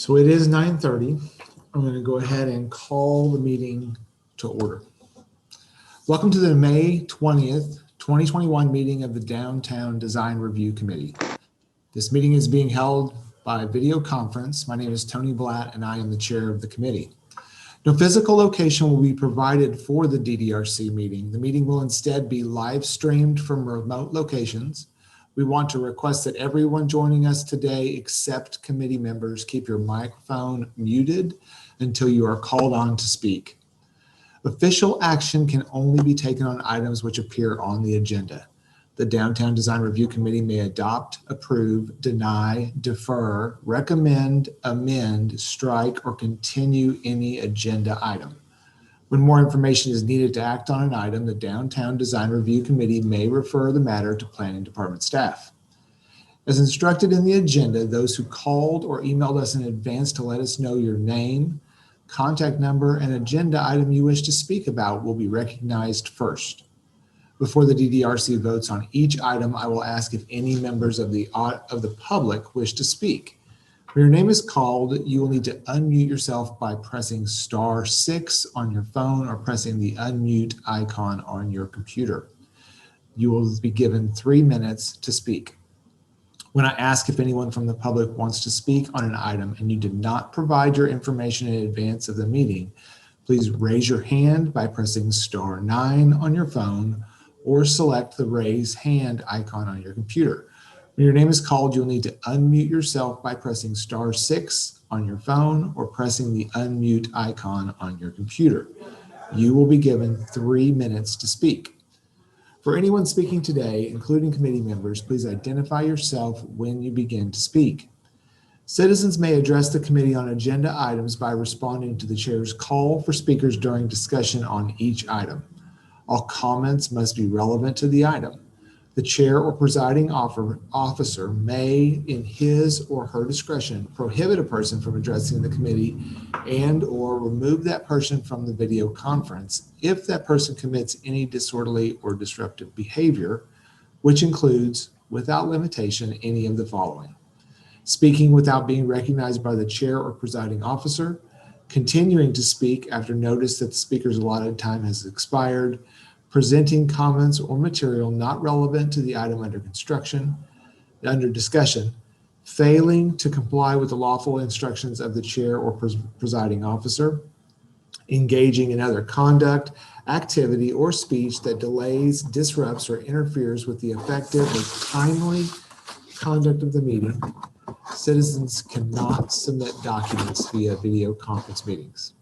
So it is 9:30. I'm going to go ahead and call the meeting to order. Welcome to the May 20th, 2021 meeting of the Downtown Design Review Committee. This meeting is being held by video conference. My name is Tony Blatt and I am the chair of the committee. No physical location will be provided for the DDRC meeting. The meeting will instead be live streamed from remote locations. We want to request that everyone joining us today, except committee members, keep your microphone muted until you are called on to speak. Official action can only be taken on items which appear on the agenda. The Downtown Design Review Committee may adopt, approve, deny, defer, recommend, amend, strike, or continue any agenda item. When more information is needed to act on an item, the Downtown Design Review Committee may refer the matter to Planning Department staff. As instructed in the agenda, those who called or emailed us in advance to let us know your name, contact number, and agenda item you wish to speak about will be recognized first. Before the DDRC votes on each item, I will ask if any members of the public wish to speak. When your name is called, you will need to unmute yourself by pressing *6 on your phone or pressing the unmute icon on your computer. You will be given 3 minutes to speak. When I ask if anyone from the public wants to speak on an item and you did not provide your information in advance of the meeting, please raise your hand by pressing *9 on your phone or select the raise hand icon on your computer. When your name is called, you'll need to unmute yourself by pressing *6 on your phone or pressing the unmute icon on your computer. You will be given 3 minutes to speak. For anyone speaking today, including committee members, please identify yourself when you begin to speak. Citizens may address the committee on agenda items by responding to the chair's call for speakers during discussion on each item. All comments must be relevant to the item. The chair or presiding officer may, in his or her discretion, prohibit a person from addressing the committee and/or remove that person from the video conference if that person commits any disorderly or disruptive behavior, which includes, without limitation, any of the following: speaking without being recognized by the chair or presiding officer, continuing to speak after notice that the speaker's allotted time has expired, presenting comments or material not relevant to the item under discussion, failing to comply with the lawful instructions of the chair or presiding officer, engaging in other conduct, activity, or speech that delays, disrupts, or interferes with the effective or timely conduct of the meeting. Citizens cannot submit documents via video conference meetings.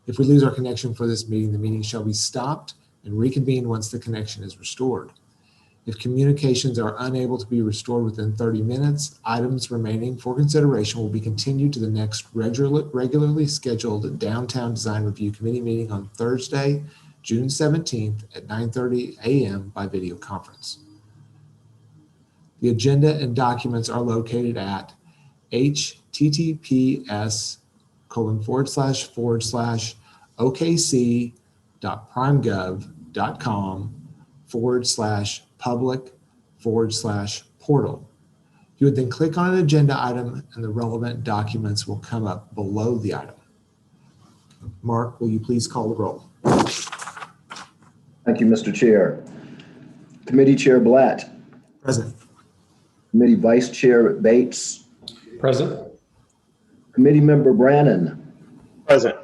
If we lose our connection for this meeting, the meeting shall be stopped and reconvene once the connection is restored. If communications are unable to be restored within 30 minutes, items remaining for consideration will be continued to the next regularly scheduled Downtown Design Review Committee meeting on Thursday, June 17th at 9:30 a.m. by video conference. The agenda and documents are located at https://okc.primegov.com/public/portal. You would then click on an agenda item and the relevant documents will come up below the item. Mark, will you please call the roll? Thank you, Mr. Chair. Committee Chair Blatt. Present. Committee Vice Chair Bates. Present. Committee Member Brannon. Present.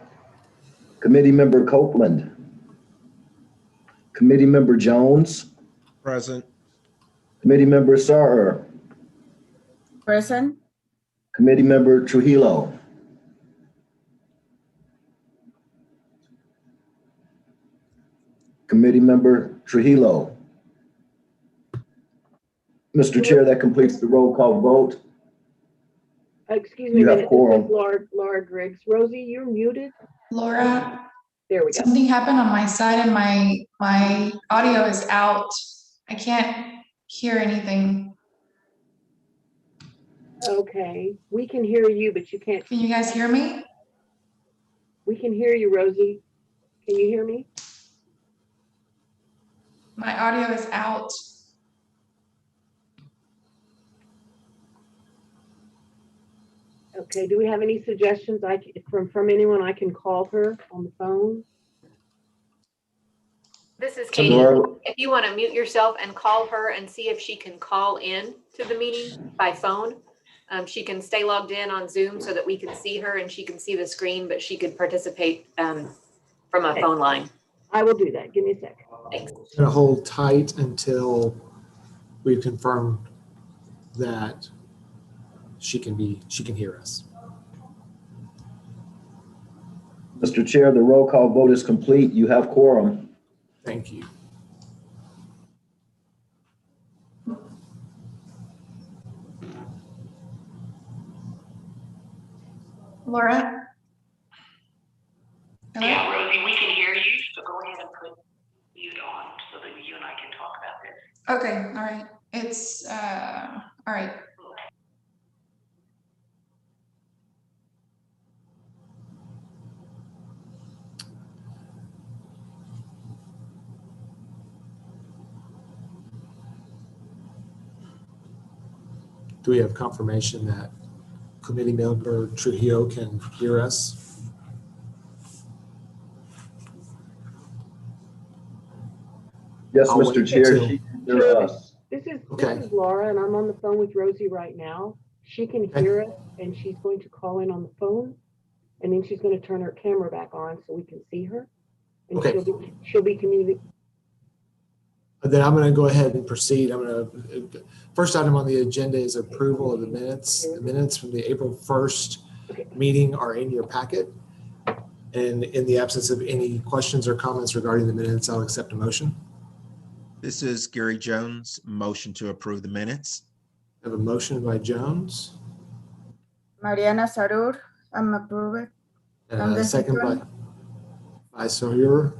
Committee Member Copeland. Committee Member Jones. Present. Committee Member Sauer. Present. Committee Member Trujillo. Committee Member Trujillo. Mr. Chair, that completes the roll call vote. Excuse me You a have minute. quorum. This is Laura Griggs. Rosie, you're muted. Laura, There we go. something happened on my side and my audio is out. I can't hear anything. Okay. We can hear you, but you can't. Can you guys hear me? We can hear you, Rosie. Can you hear me? My audio is out. Okay, do we have any suggestions from anyone I can call her on the phone? This is So Katie. Laura, If you want to mute yourself and call her and see if she can call in to the meeting by phone. She can stay logged in on Zoom so that we can see her and she can see the screen, but she could participate from a Okay. phone line. I will do that. Give me a second. Thanks. Going to hold tight until we've confirmed that she can hear us. Mr. Chair, the roll call vote is complete. You have quorum. Thank you. Laura? Hello? Yeah, Rosie, we can hear you, so go ahead and put mute on so that you and I can talk about this. Okay, all right. It's, all right. Do we have confirmation that committee member Trujillo can hear us? Yes, I'll Mr. wait Chair, until- she can hear us. This is Okay. Laura, and I'm on the phone with Rosie right now. She can Okay. hear us, and she's going to call in on the phone, and then she's going to turn her camera back on so we can see her. And Okay. she'll be communicating. Then I'm going to go ahead and proceed. First item on the agenda is approval of the minutes. The minutes from the April 1st meeting are in your packet. And in the absence of any questions or comments regarding the minutes, I'll accept a motion. This is Gary Jones, motion to approve the minutes. I have a motion by Jones Mariana Sarur, I'm approved. and I'm a the second second. by Sawyer.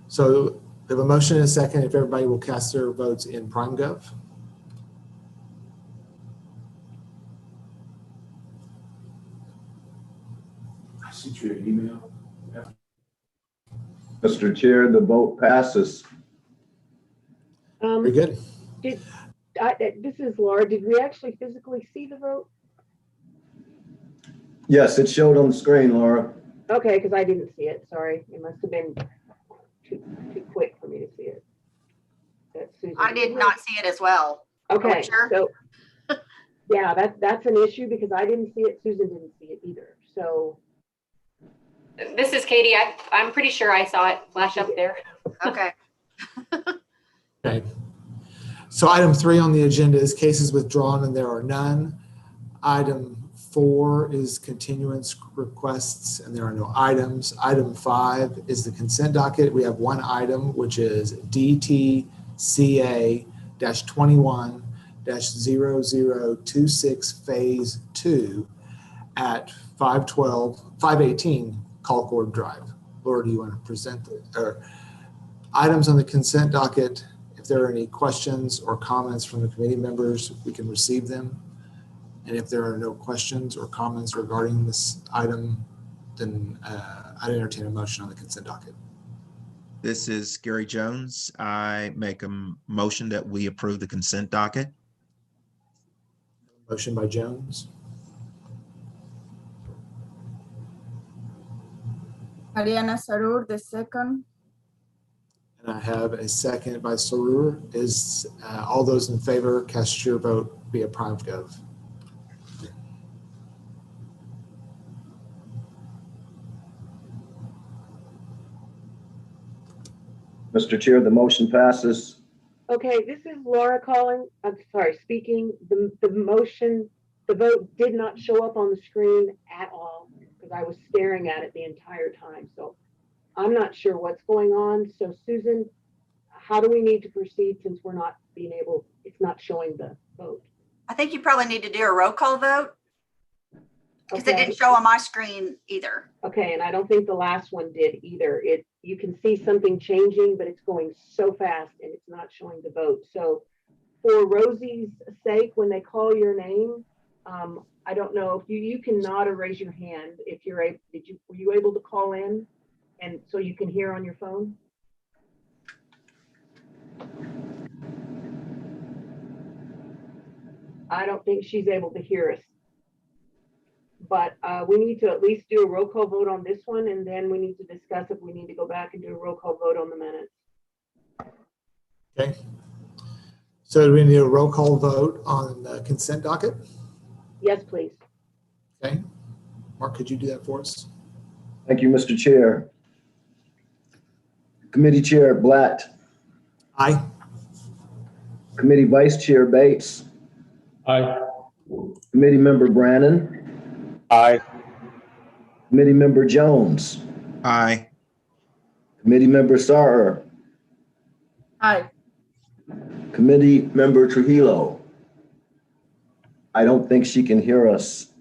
So we have a motion and a second. If everybody will cast their votes in PrimeGov. I sent you an email. Mr. Chair, the vote passes. Very good. This is Laura. Did we actually physically see the vote? Yes, it showed on the screen, Laura. Okay, because I didn't see it. Sorry. It must have been too quick for me to see it. Susan, I did not see it as well. Okay, sure? so yeah, that's an issue because I didn't see it. Susan didn't see it either. So This is Katie. I'm pretty sure I saw it flash up there. Okay. Okay. So item 3 on the agenda is cases withdrawn and there are none. Item 4 is continuance requests and there are no items. Item 5 is the consent docket. We have one item, which is DTCA-21-0026 Phase 2 at 518 Colcord Drive. Laura, do you want to present items on the consent docket? If there are any questions or comments from the committee members, we can receive them. And if there are no questions or comments regarding this item, then I'd entertain a motion on the consent docket. This is Gary Jones. I make a motion that we approve the consent docket. Motion by Jones, Mariana Sarur, the second. and I have a second by Sarur. Is all those in favor cast your vote via PrimeGov? Mr. Chair, the motion passes. okay, this is Laura calling. I'm sorry, speaking. The vote did not show up on the screen at all because I was staring at it the entire time. So I'm not sure what's going on. So Susan, how do we need to proceed since we're not it's not showing the vote? I think you probably need to do a roll call vote because it Okay. didn't show on my screen either. Okay, and I don't think the last one did either. You can see something changing, but it's going so fast and it's not showing the vote. So for Rosie's sake, when they call your name, I don't know if you can nod or raise your hand if you're able. Were you able to call in and so you can hear on your phone? I don't think she's able to hear us. But we need to at least do a roll call vote on this one, and then we need to discuss if we need to go back and do a roll call vote on the minutes. Okay. So do we need a roll call vote on the consent docket? Yes, please. Okay. Mark, could you do that for us? Thank you, Mr. Chair. Committee Chair Blatt, Aye. Committee Vice Chair Bates, Aye. Committee Member Brannon, Aye. Committee Member Jones, Aye. Committee Member Sarer, Aye. Committee Member Trujillo. I don't think she can hear us.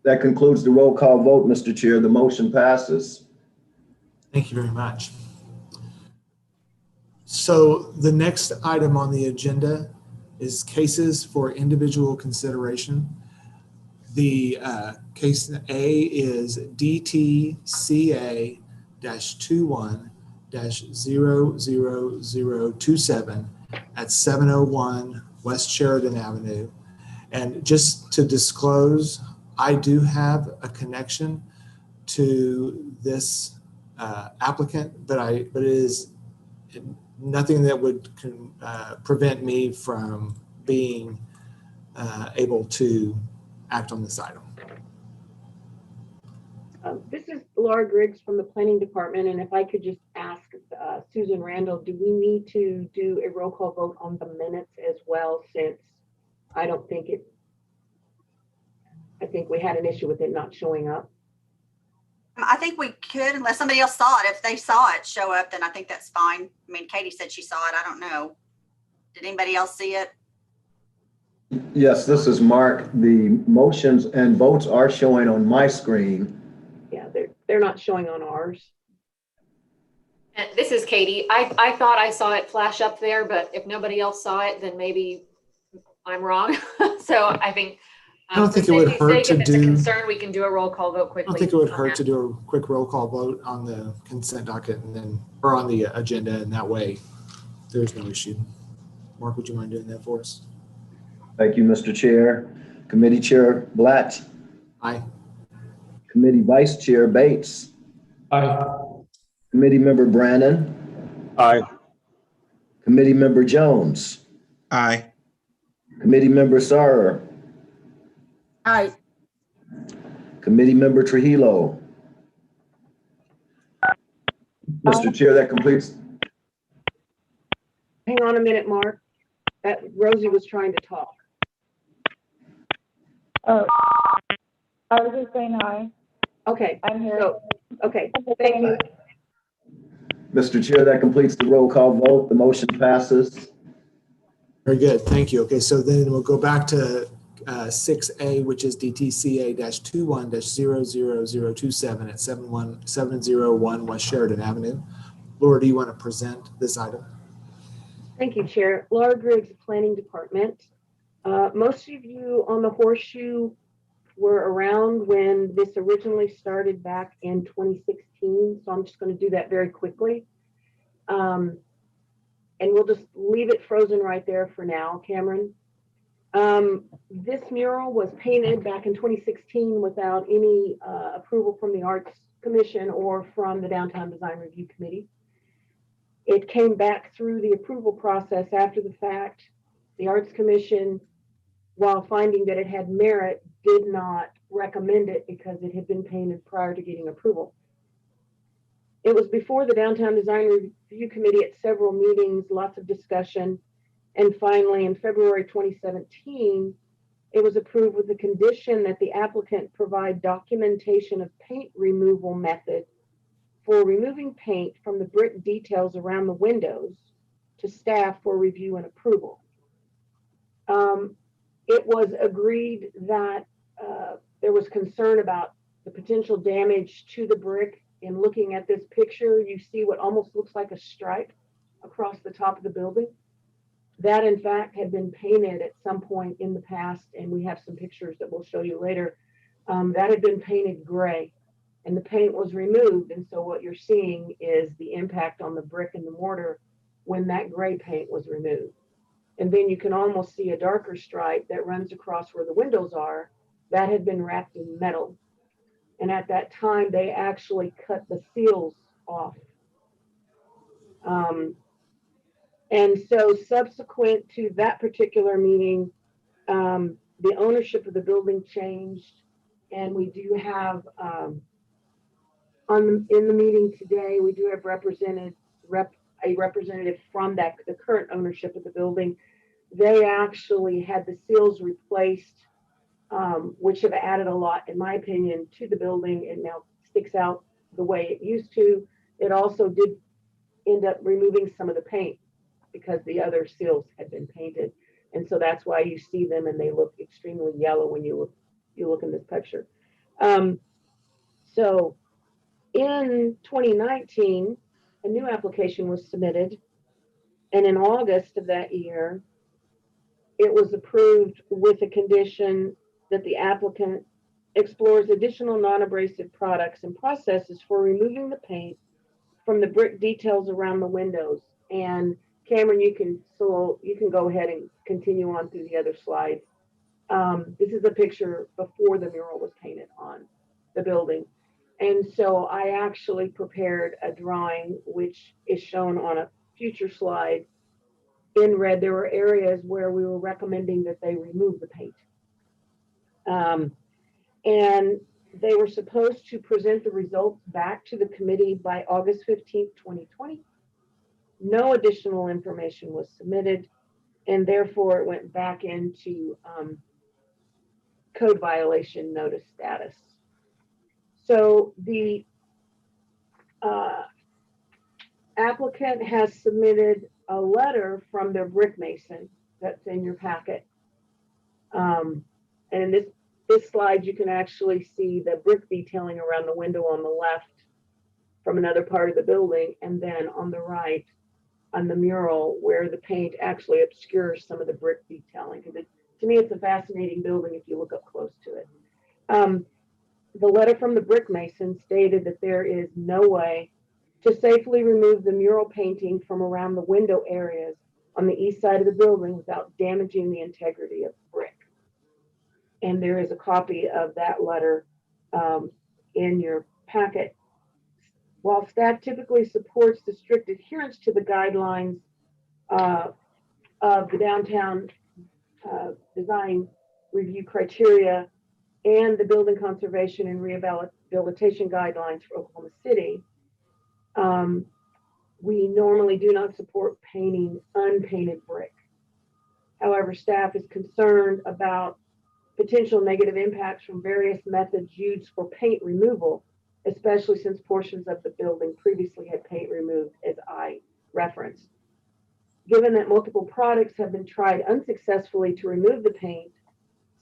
That concludes the roll call vote, Mr. Chair. The motion passes. Thank you very much. So the next item on the agenda is cases for individual consideration. The case A is DTCA-21-00027 at 701 West Sheridan Avenue. And just to disclose, I do have a connection to this applicant, but it is nothing that would prevent me from being able to act on this item. This is Laura Griggs from the Planning Department, and if I could just ask Susan Randall, do we need to do a roll call vote on the minutes as well, since I think we had an issue with it not showing up? I think we could, unless somebody else saw it. If they saw it show up, then I think that's fine. I mean, Katie said she saw it. I don't know. Did anybody else see it? Yes, this is Mark. The motions and votes are showing on my screen. Yeah, they're not showing on ours. And this is Katie. I thought I saw it flash up there, but if nobody else saw it, then maybe I'm wrong. So I think I don't think it would hurt to if it's a do. concern, we can do a roll call vote I quickly. don't think it would on hurt that. to do a quick roll call vote on the consent docket and then, or on the agenda, and that way there's no issue. Mark, would you mind doing that for us? Thank you, Mr. Chair. Committee Chair Blatt, Aye. Committee Vice Chair Bates, Aye. Committee Member Brannon, Aye. Committee Member Jones, Aye. Committee Member Sarer, Aye. Committee Member Trujillo. Mr. Chair, that completes. Hang on a minute, Mark. Rosie was trying to talk. Oh, I was just saying hi. Okay, I'm here. so, okay, thank you. Mr. Chair, that completes the roll call vote. The motion passes. Very good. Thank you. Okay, so then we'll go back to 6A, which is DTCA-21-00027 at 701 West Sheridan Avenue. Laura, do you want to present this item? Thank you, Chair. Laura Griggs, Planning Department. Most of you on the Horseshoe were around when this originally started back in 2016, so I'm just going to do that very quickly. And we'll just leave it frozen right there for now, Cameron. This mural was painted back in 2016 without any approval from the Arts Commission or from the Downtown Design Review Committee. It came back through the approval process after the fact. The Arts Commission, while finding that it had merit, did not recommend it because it had been painted prior to getting approval. It was before the Downtown Design Review Committee at several meetings, lots of discussion, and finally in February 2017, it was approved with the condition that the applicant provide documentation of paint removal method for removing paint from the brick details around the windows to staff for review and approval. It was agreed that there was concern about the potential damage to the brick. In looking at this picture, you see what almost looks like a stripe across the top of the building. That in fact had been painted at some point in the past, and we have some pictures that we'll show you later. That had been painted gray, and the paint was removed. And so what you're seeing is the impact on the brick and the mortar when that gray paint was removed. And then you can almost see a darker stripe that runs across where the windows are, that had been wrapped in metal. And at that time, they actually cut the seals off. And so subsequent to that particular meeting, the ownership of the building changed. And we do have, in the meeting today, we do have a representative from the current ownership of the building. They actually had the seals replaced, which have added a lot, in my opinion, to the building. It now sticks out the way it used to. It also did end up removing some of the paint because the other seals had been painted. And so that's why you see them and they look extremely yellow when you look in this picture. So in 2019, a new application was submitted. And in August of that year, it was approved with a condition that the applicant explores additional non-abrasive products and processes for removing the paint from the brick details around the windows. And Cameron, you can go ahead and continue on through the other slides. This is a picture before the mural was painted on the building. And so I actually prepared a drawing, which is shown on a future slide. In red, there were areas where we were recommending that they remove the paint. And they were supposed to present the results back to the committee by August 15th, 2020. No additional information was submitted, and therefore it went back into code violation notice status. So the applicant has submitted a letter from their brick mason that's in your packet. And in this slide, you can actually see the brick detailing around the window on the left from another part of the building, and then on the right on the mural where the paint actually obscures some of the brick detailing. To me, it's a fascinating building if you look up close to it. The letter from the brick mason stated that there is no way to safely remove the mural painting from around the window areas on the east side of the building without damaging the integrity of the brick. And there is a copy of that letter in your packet. While staff typically supports the strict adherence to the guidelines of the downtown design review criteria and the building conservation and rehabilitation guidelines for Oklahoma City, we normally do not support painting unpainted brick. However, staff is concerned about potential negative impacts from various methods used for paint removal, especially since portions of the building previously had paint removed, as I referenced. Given that multiple products have been tried unsuccessfully to remove the paint,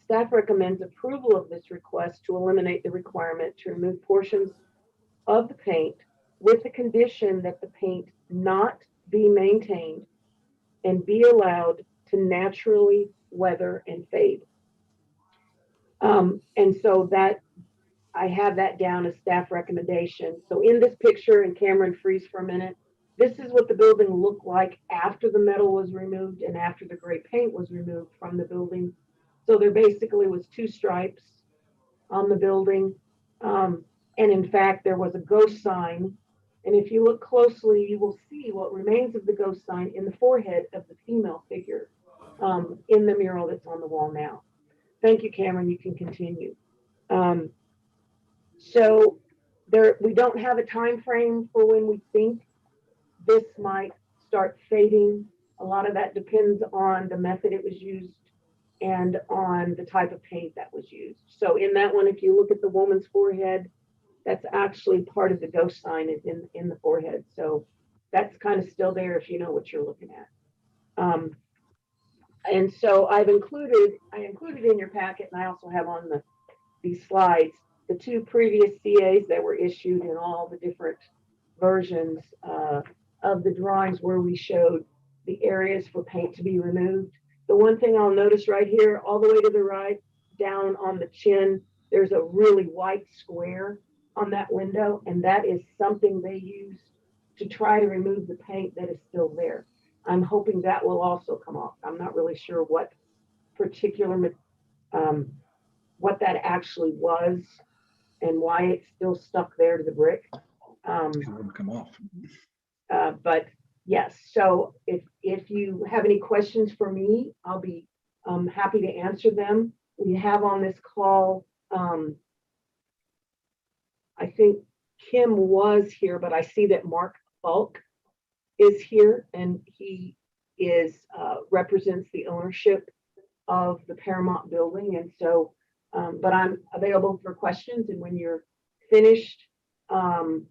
staff recommends approval of this request to eliminate the requirement to remove portions of the paint with the condition that the paint not be maintained and be allowed to naturally weather and fade. And so that I have that down as staff recommendation. So in this picture, and Cameron, freeze for a minute, this is what the building looked like after the metal was removed and after the gray paint was removed from the building. So there basically was two stripes on the building. And in fact, there was a ghost sign. And if you look closely, you will see what remains of the ghost sign in the forehead of the female figure in the mural that's on the wall now. Thank you, Cameron. You can continue. So we don't have a time frame for when we think this might start fading. A lot of that depends on the method it was used and on the type of paint that was used. So in that one, if you look at the woman's forehead, that's actually part of the ghost sign is in the forehead. So that's kind of still there if you know what you're looking at. And so I included in your packet, and I also have on these slides, the two previous CAs that were issued in all the different versions of the drawings where we showed the areas for paint to be removed. The one thing I'll notice right here, all the way to the right, down on the chin, there's a really white square on that window, and that is something they used to try to remove the paint that is still there. I'm hoping that will also come off. I'm not really sure what particular what that actually was and why it's still stuck there to the brick. It wouldn't come off. But yes, so if you have any questions for me, I'll be happy to answer them. We have on this call, I think Kim was here, but I see that Mark Falk is here, and he represents the ownership of the Paramount building. And so, but I'm available for questions. And when you're finished, and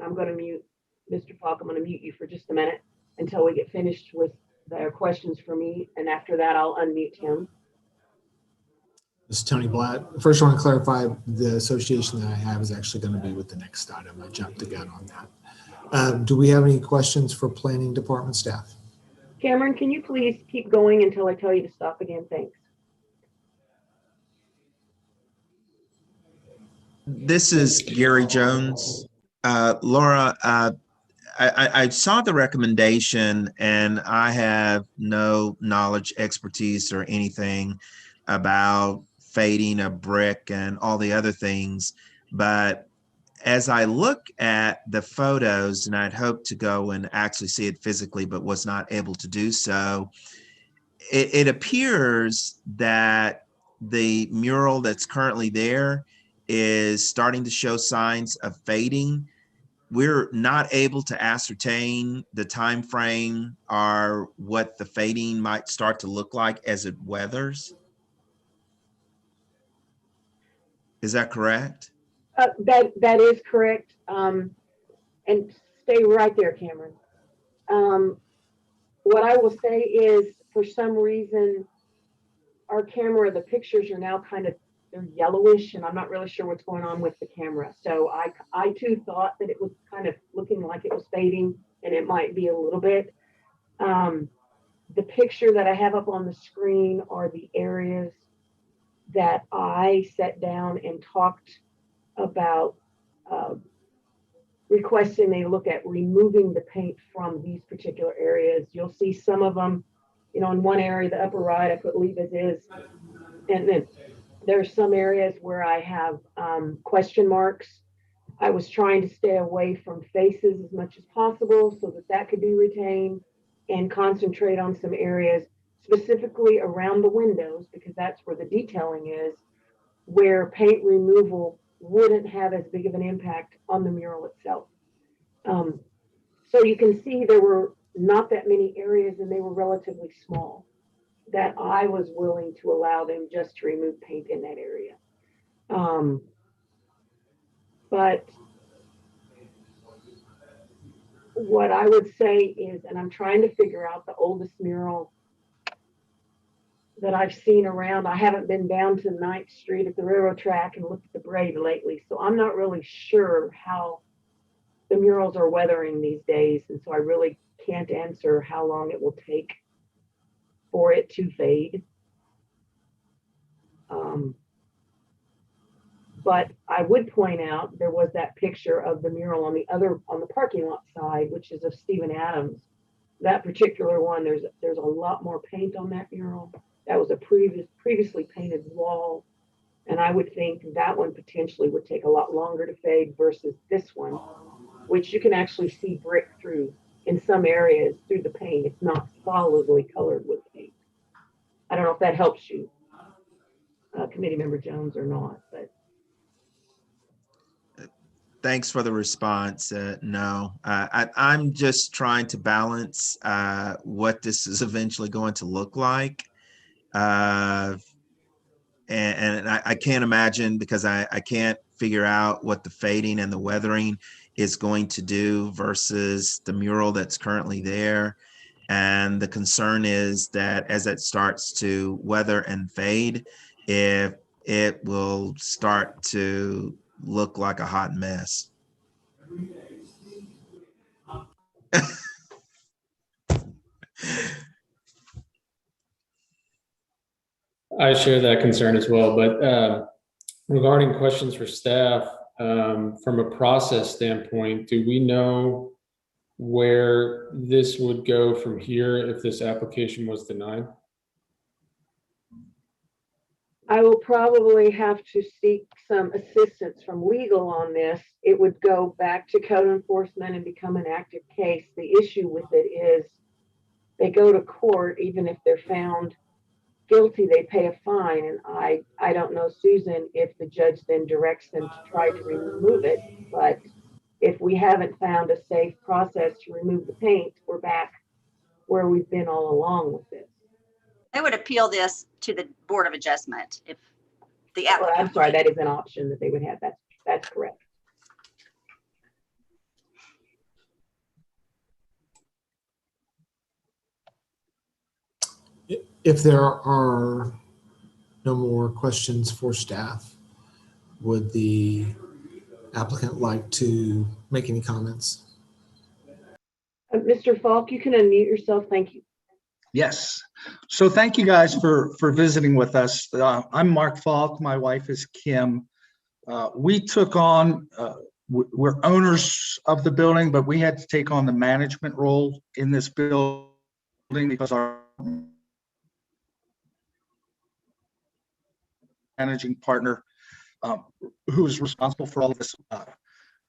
I'm going to mute Mr. Falk, I'm going to mute you for just a minute until we get finished with the questions for me. And after that, I'll unmute him. This is Tony Blatt. First, I want to clarify the association that I have is actually going to be with the next item. I jumped the gun on that. Do we have any questions for planning department staff? Cameron, can you please keep going until I tell you to stop again? Thanks. This is Gary Jones. Laura, I saw the recommendation, and I have no knowledge, expertise, or anything about fading a brick and all the other things. But as I look at the photos, and I'd hoped to go and actually see it physically, but was not able to do so, it appears that the mural that's currently there is starting to show signs of fading. We're not able to ascertain the time frame or what the fading might start to look like as it weathers. Is that correct? That is correct. And stay right there, Cameron. What I will say is, for some reason, our camera, the pictures are now they're yellowish, and I'm not really sure what's going on with the camera. So I too thought that it was kind of looking like it was fading, and it might be a little bit. The picture that I have up on the screen are the areas that I sat down and talked about requesting they look at removing the paint from these particular areas. You'll see some of them, in one area, the upper right, I put leave as is. And then there's some areas where I have question marks. I was trying to stay away from faces as much as possible so that could be retained, and concentrate on some areas specifically around the windows, because that's where the detailing is, where paint removal wouldn't have as big of an impact on the mural itself. So you can see there were not that many areas, and they were relatively small, that I was willing to allow them just to remove paint in that area. But what I would say is, and I'm trying to figure out the oldest mural that I've seen around. I haven't been down to 9th Street at the railroad track and looked at the Braid lately, so I'm not really sure how the murals are weathering these days. And so I really can't answer how long it will take for it to fade. But I would point out there was that picture of the mural on the parking lot side, which is of Stephen Adams. That particular one, there's a lot more paint on that mural. That was a previously painted wall. And I would think that one potentially would take a lot longer to fade versus this one, which you can actually see brick through in some areas through the paint. It's not solidly colored with paint. I don't know if that helps you, Committee Member Jones, or not, but. Thanks for the response. No, I'm just trying to balance what this is eventually going to look like. And I can't imagine, because I can't figure out what the fading and the weathering is going to do versus the mural that's currently there. And the concern is that as it starts to weather and fade, if it will start to look like a hot mess. I share that concern as well, but regarding questions for staff, from a process standpoint, do we know where this would go from here if this application was denied? I will probably have to seek some assistance from legal on this. It would go back to code enforcement and become an active case. The issue with it is they go to court, even if they're found guilty, they pay a fine. And I don't know, Susan, if the judge then directs them to try to remove it. But if we haven't found a safe process to remove the paint, we're back where we've been all along with this. They would appeal this to the Board of Adjustment if the Well, I'm applicant. sorry, that is an option that they would have. That's correct. If there are no more questions for staff, would the applicant like to make any comments? Mr. Falk, you can unmute yourself. Thank you. Yes. So thank you guys for visiting with us. I'm Mark Falk. My wife is Kim. We took on, we're owners of the building, but we had to take on the management role in this building because our managing partner, who was responsible for all of this,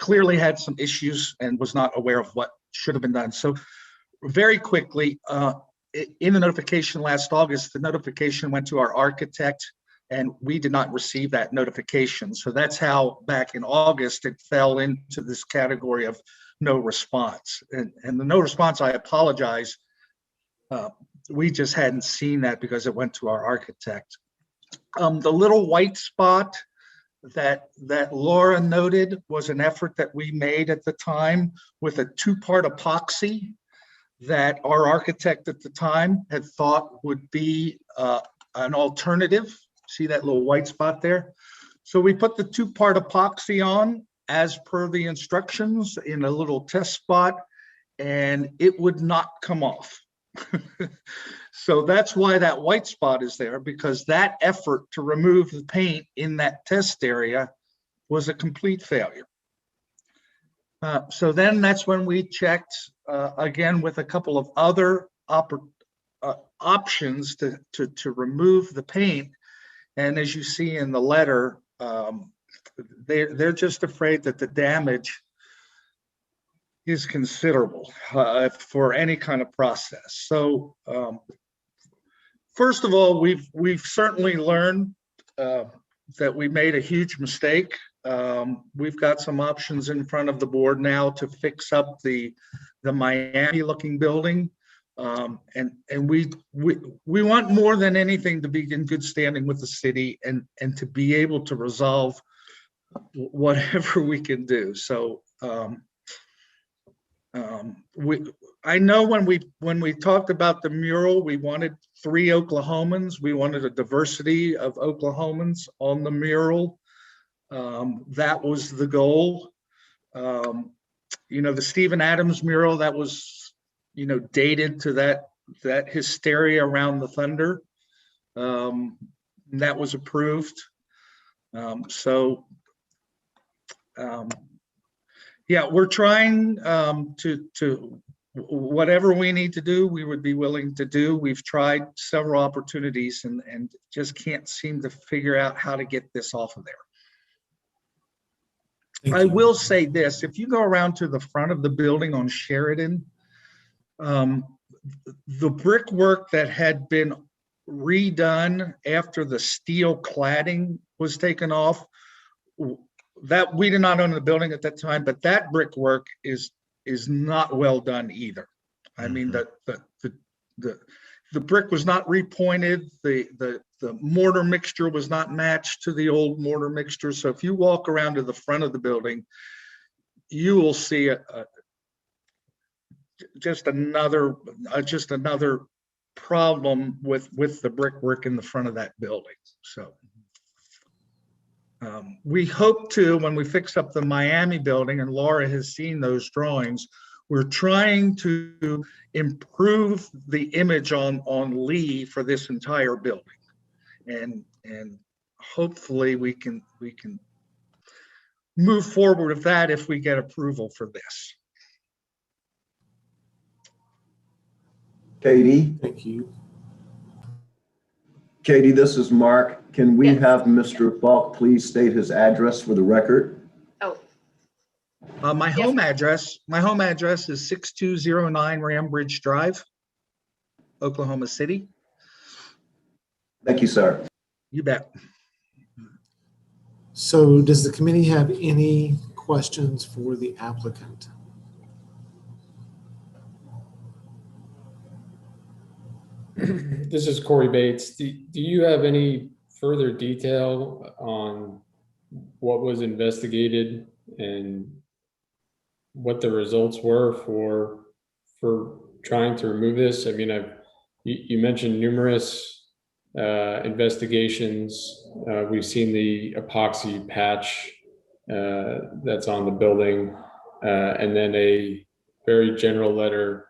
clearly had some issues and was not aware of what should have been done. So very quickly, in the notification last August, the notification went to our architect and we did not receive that notification. So that's how back in August, it fell into this category of no response. And the no response, I apologize. We just hadn't seen that because it went to our architect. The little white spot that Laura noted was an effort that we made at the time with a two-part epoxy that our architect at the time had thought would be an alternative. See that little white spot there? So we put the two-part epoxy on as per the instructions in a little test spot, and it would not come off. So that's why that white spot is there, because that effort to remove the paint in that test area was a complete failure. So then that's when we checked again with a couple of other options to remove the paint. And as you see in the letter, they're just afraid that the damage is considerable for any kind of process. So first of all, we've certainly learned that we made a huge mistake. We've got some options in front of the board now to fix up the Miami looking building. And we want more than anything to be in good standing with the city and to be able to resolve whatever we can do. So I know when we talked about the mural, we wanted 3 Oklahomans. We wanted a diversity of Oklahomans on the mural. That was the goal. You know, the Stephen Adams mural, that was, you know, dated to that hysteria around the thunder. That was approved. Yeah, we're trying to whatever we need to do, we would be willing to do. We've tried several opportunities and just can't seem to figure out how to get this off of there. I will say this, if you go around to the front of the building on Sheridan, the brickwork that had been redone after the steel cladding was taken off, that we did not own the building at that time, but that brickwork is not well done either. I mean, the brick was not repointed. The mortar mixture was not matched to the old mortar mixture. So if you walk around to the front of the building, you will see just another problem with the brickwork in the front of that building. So we hope to, when we fix up the Miami building, and Laura has seen those drawings, we're trying to improve the image on Lee for this entire building. And hopefully we can move forward with that if we get approval for this. Katie? Thank you. Katie, this is Mark. Can we Yes. have Mr. Falk please state his address for the record? Oh, My home address is 6209 Rambridge Drive, Oklahoma City. Thank you, sir. You bet. So does the committee have any questions for the applicant? This is Corey Bates. Do you have any further detail on what was investigated and what the results were for trying to remove this? I mean, you mentioned numerous investigations. We've seen the epoxy patch that's on the building, and then a very general letter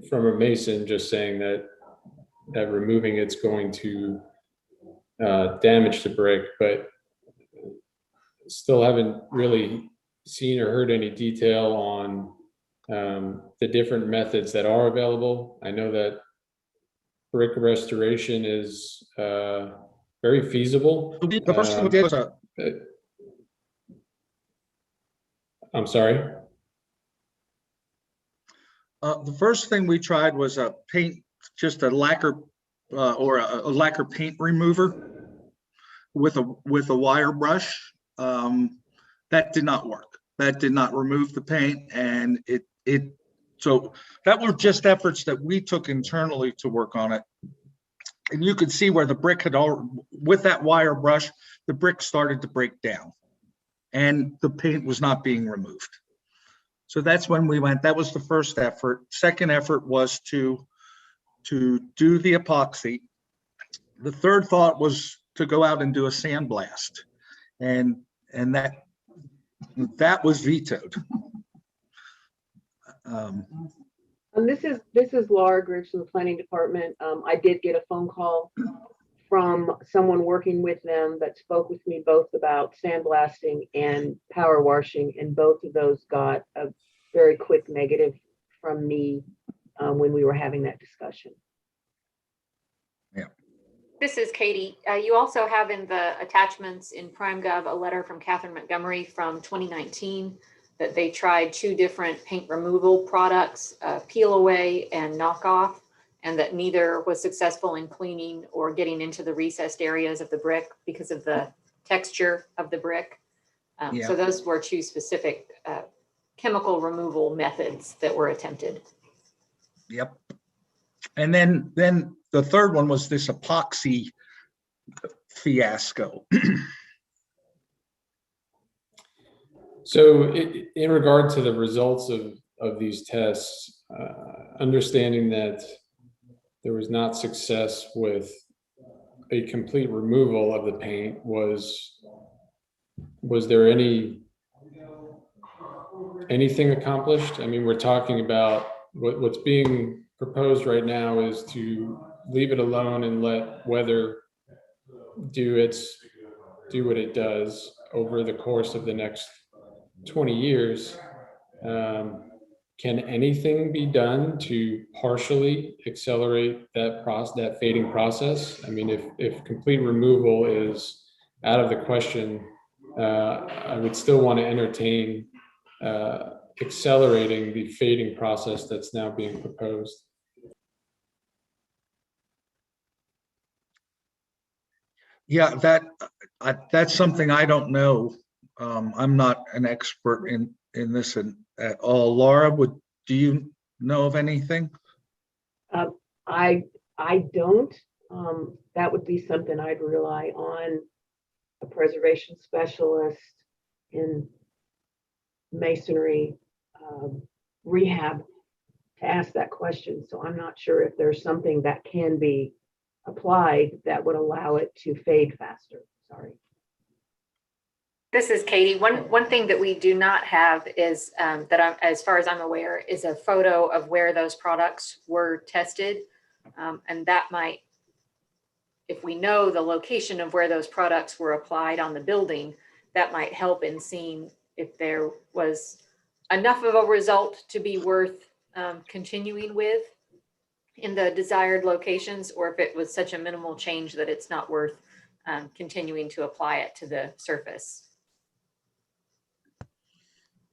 from a mason just saying that removing it's going to damage the brick, but still haven't really seen or heard any detail on the different methods that are available. I know that brick restoration is very feasible. The first thing we did was I'm sorry. the first thing we tried was a paint, just a lacquer or a lacquer paint remover with a wire brush. That did not work. That did not remove the paint, and so that were just efforts that we took internally to work on it. And you could see where the brick had with that wire brush, the brick started to break down and the paint was not being removed. So that's when we went, that was the first effort. Second effort was to do the epoxy. The third thought was to go out and do a sandblast. And that was vetoed. And this is Laura Griggs from the planning department. I did get a phone call from someone working with them that spoke with me both about sandblasting and power washing, and both of those got a very quick negative from me when we were having that discussion. Yeah. this is Katie. You also have in the attachments in PrimeGov a letter from Catherine Montgomery from 2019 that they tried 2 different paint removal products, peel away and knock off, and that neither was successful in cleaning or getting into the recessed areas of the brick because of the texture of the brick. So those were 2 specific chemical removal methods that were attempted. Yep. And then the third one was this epoxy fiasco. So in regard to the results of these tests, understanding that there was not success with a complete removal of the paint, was there anything accomplished? I mean, we're talking about what's being proposed right now is to leave it alone and let weather do what it does over the course of the next 20 years. Can anything be done to partially accelerate that fading process? I mean, if complete removal is out of the question, I would still want to entertain accelerating the fading process that's now being proposed. Yeah, that's something I don't know. I'm not an expert in this at all. Laura, do you know of anything? I don't. That would be something I'd rely on a preservation specialist in masonry rehab to ask that question. So I'm not sure if there's something that can be applied that would allow it to fade faster. Sorry. This is Katie. One thing that we do not have is as far as I'm aware, is a photo of where those products were tested. And that might, if we know the location of where those products were applied on the building, that might help in seeing if there was enough of a result to be worth continuing with. in the desired locations, or if it was such a minimal change that it's not worth continuing to apply it to the surface.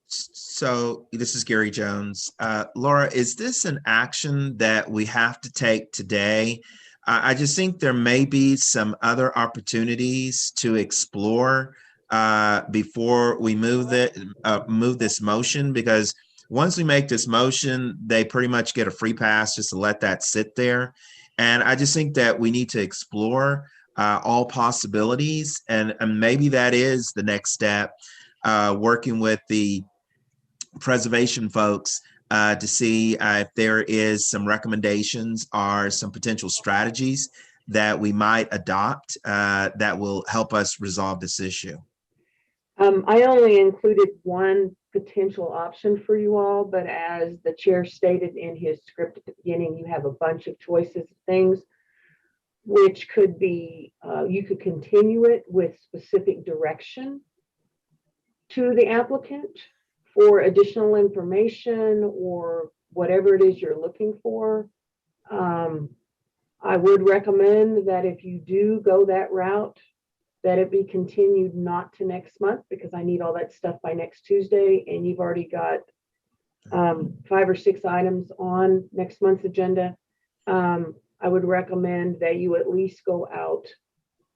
So this is Gary Jones. Laura, is this an action that we have to take today? I just think there may be some other opportunities to explore before we move this motion, because once we make this motion, they pretty much get a free pass just to let that sit there. And I just think that we need to explore all possibilities, and maybe that is the next step, working with the preservation folks to see if there is some recommendations or some potential strategies that we might adopt that will help us resolve this issue. I only included one potential option for you all, but as the chair stated in his script at the beginning, you have a bunch of choices of things, which could be, you could continue it with specific direction to the applicant for additional information or whatever it is you're looking for. I would recommend that if you do go that route, that it be continued not to next month, because I need all that stuff by next Tuesday, and you've already got 5 or 6 items on next month's agenda. I would recommend that you at least go out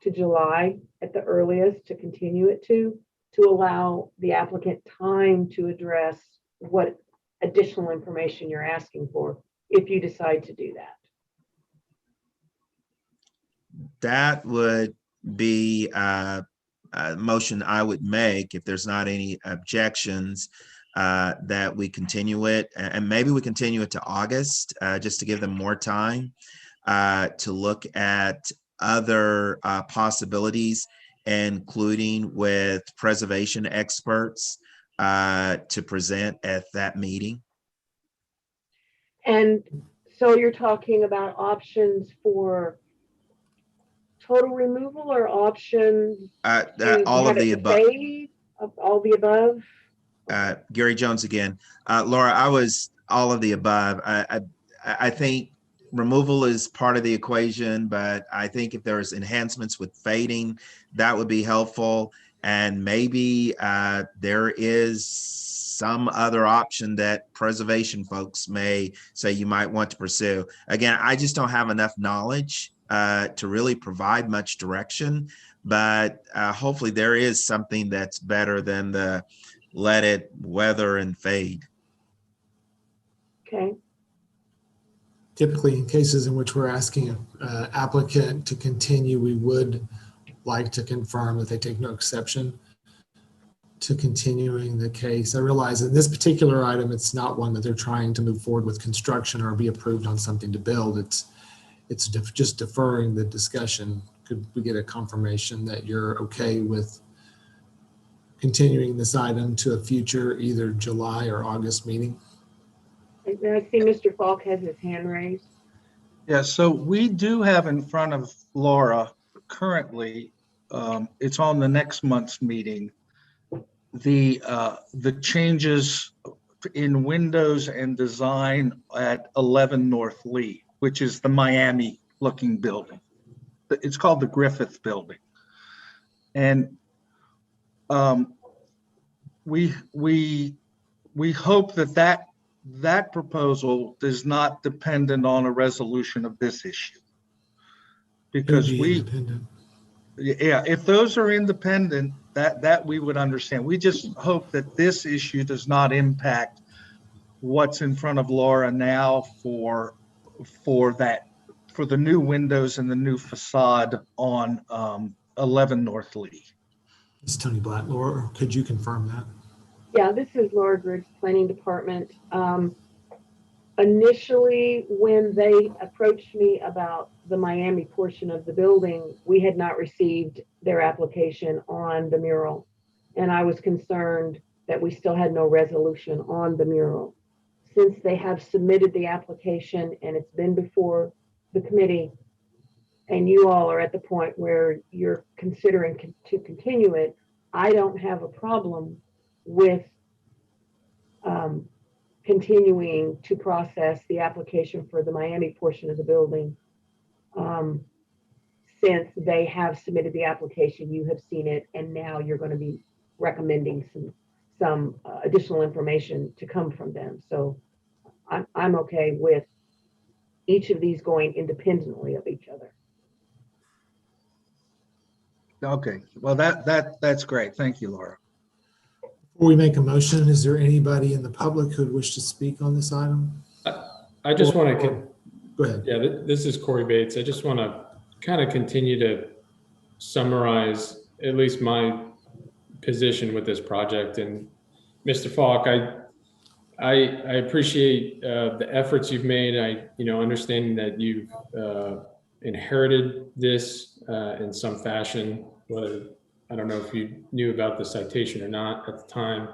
to July at the earliest to continue it to allow the applicant time to address what additional information you're asking for, if you decide to do that. That would be a motion I would make if there's not any objections, that we continue it, and maybe we continue it to August, just to give them more time to look at other possibilities, including with preservation experts to present at that meeting. And so you're talking about options for total removal or options? All of the above. All the above? Gary Jones again. Laura, I was all of the above. I think removal is part of the equation, but I think if there's enhancements with fading, that would be helpful. And maybe there is some other option that preservation folks may say you might want to pursue. Again, I just don't have enough knowledge to really provide much direction, but hopefully there is something that's better than the let it weather and fade. Okay. Typically, in cases in which we're asking an applicant to continue, we would like to confirm that they take no exception to continuing the case. I realize in this particular item, it's not one that they're trying to move forward with construction or be approved on something to build. It's just deferring the discussion. Could we get a confirmation that you're okay with continuing this item to a future either July or August meeting? I see Mr. Falk has his hand raised. Yeah, so we do have in front of Laura currently, it's on the next month's meeting, the changes in windows and design at 11 North Lee, which is the Miami looking building. It's called the Griffith Building. And we hope that proposal is not dependent on a resolution of this issue. Because yeah, if those are independent, that we would understand. We just hope that this issue does not impact what's in front of Laura now for the new windows and the new facade on 11 North Lee. It's Tony Black. Laura, could you confirm that? Yeah, this is Laura Griggs, Planning Department. Initially, when they approached me about the Miami portion of the building, we had not received their application on the mural. And I was concerned that we still had no resolution on the mural. Since they have submitted the application and it's been before the committee, and you all are at the point where you're considering to continue it, I don't have a problem with continuing to process the application for the Miami portion of the building. Since they have submitted the application, you have seen it, and now you're going to be recommending some additional information to come from them. So I'm okay with each of these going independently of each other. Okay, well, that's great. Thank you, Laura. Before we make a motion, is there anybody in the public who would wish to speak on this item? I just want to, Go ahead. yeah, this is Corey Bates. I just want to kind of continue to summarize at least my position with this project. And Mr. Falk, I appreciate the efforts you've made. Understanding that you've inherited this in some fashion, whether, I don't know if you knew about the citation or not at the time,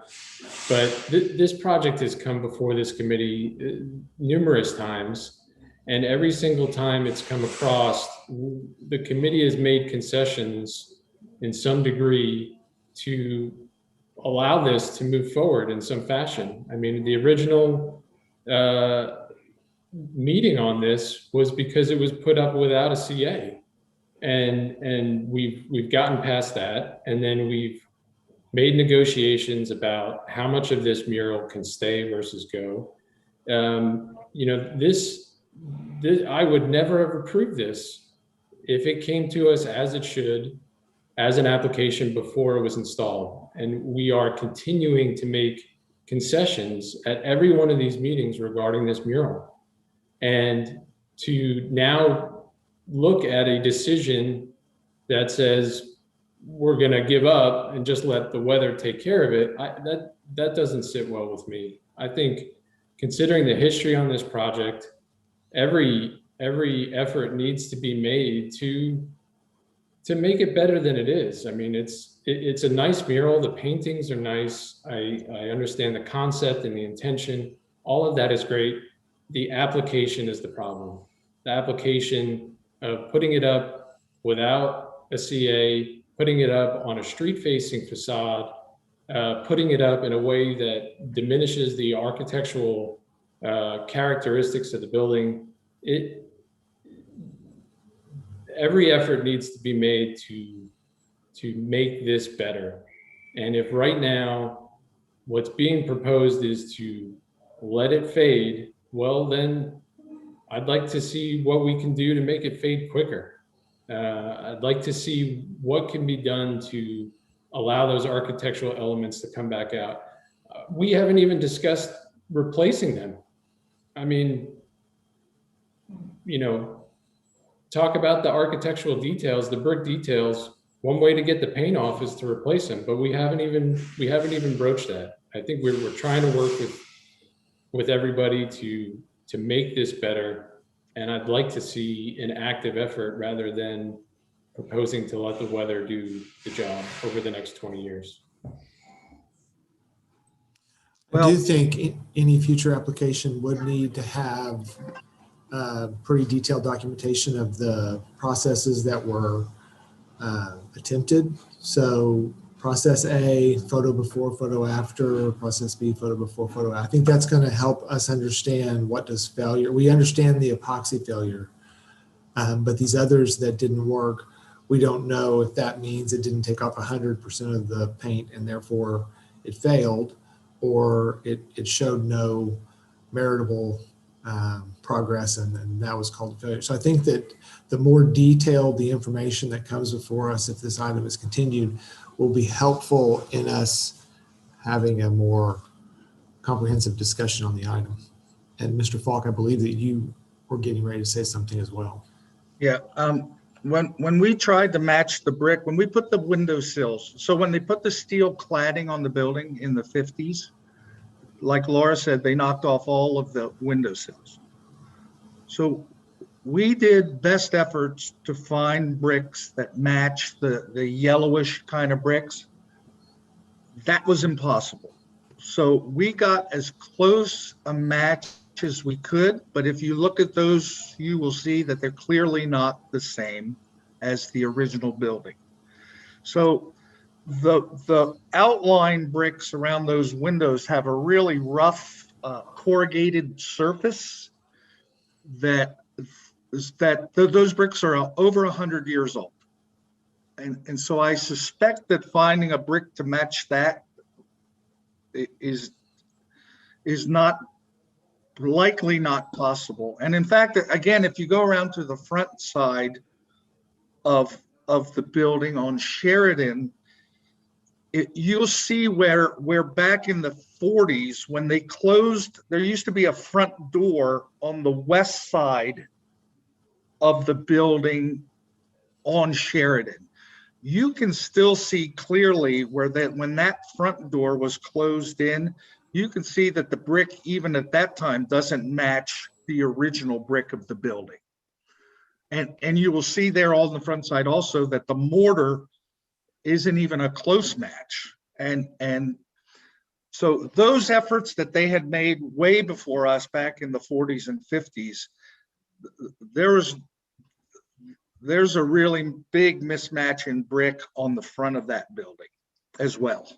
but this project has come before this committee numerous times. And every single time it's come across, the committee has made concessions in some degree to allow this to move forward in some fashion. I mean, the original meeting on this was because it was put up without a CA. And we've gotten past that. And then we've made negotiations about how much of this mural can stay versus go. This I would never have approved this if it came to us as it should, as an application before it was installed. And we are continuing to make concessions at every one of these meetings regarding this mural. And to now look at a decision that says we're going to give up and just let the weather take care of it, that doesn't sit well with me. I think, considering the history on this project, every effort needs to be made to make it better than it is. I mean, it's a nice mural. The paintings are nice. I understand the concept and the intention. All of that is great. The application is the problem. The application of putting it up without a CA, putting it up on a street-facing facade, putting it up in a way that diminishes the architectural characteristics of the building. Every effort needs to be made to make this better. And if right now what's being proposed is to let it fade, well, then I'd like to see what we can do to make it fade quicker. I'd like to see what can be done to allow those architectural elements to come back out. We haven't even discussed replacing them. I mean, talk about the architectural details, the brick details. One way to get the paint off is to replace them, but we haven't even broached that. I think we're trying to work with everybody to make this better. And I'd like to see an active effort rather than proposing to let the weather do the job over the next 20 years. I do think any future application would need to have pretty detailed documentation of the processes that were attempted. So process A, photo before, photo after, process B, photo before, photo after. I think that's going to help us understand what does failure. We understand the epoxy failure, but these others that didn't work, we don't know if that means it didn't take off 100% of the paint and therefore it failed, or it showed no meritable progress and that was called a failure. So I think that the more detailed the information that comes before us, if this item is continued, will be helpful in us having a more comprehensive discussion on the item. And Mr. Falk, I believe that you were getting ready to say something as well. Yeah, when we tried to match the brick, when we put the windowsills, so when they put the steel cladding on the building in the 50s, like Laura said, they knocked off all of the windowsills. So we did best efforts to find bricks that match the yellowish kind of bricks. That was impossible. So we got as close a match as we could, but if you look at those, you will see that they're clearly not the same as the original building. So the outline bricks around those windows have a really rough corrugated surface those bricks are over 100 years old. And so I suspect that finding a brick to match that is likely not possible. And in fact, again, if you go around to the front side of the building on Sheridan, you'll see where back in the 40s, when they closed, there used to be a front door on the west side of the building on Sheridan. You can still see clearly when that front door was closed in, you can see that the brick, even at that time, doesn't match the original brick of the building. And you will see there on the front side also that the mortar isn't even a close match. And so those efforts that they had made way before us back in the 40s and 50s, there's a really big mismatch in brick on the front of that building as well.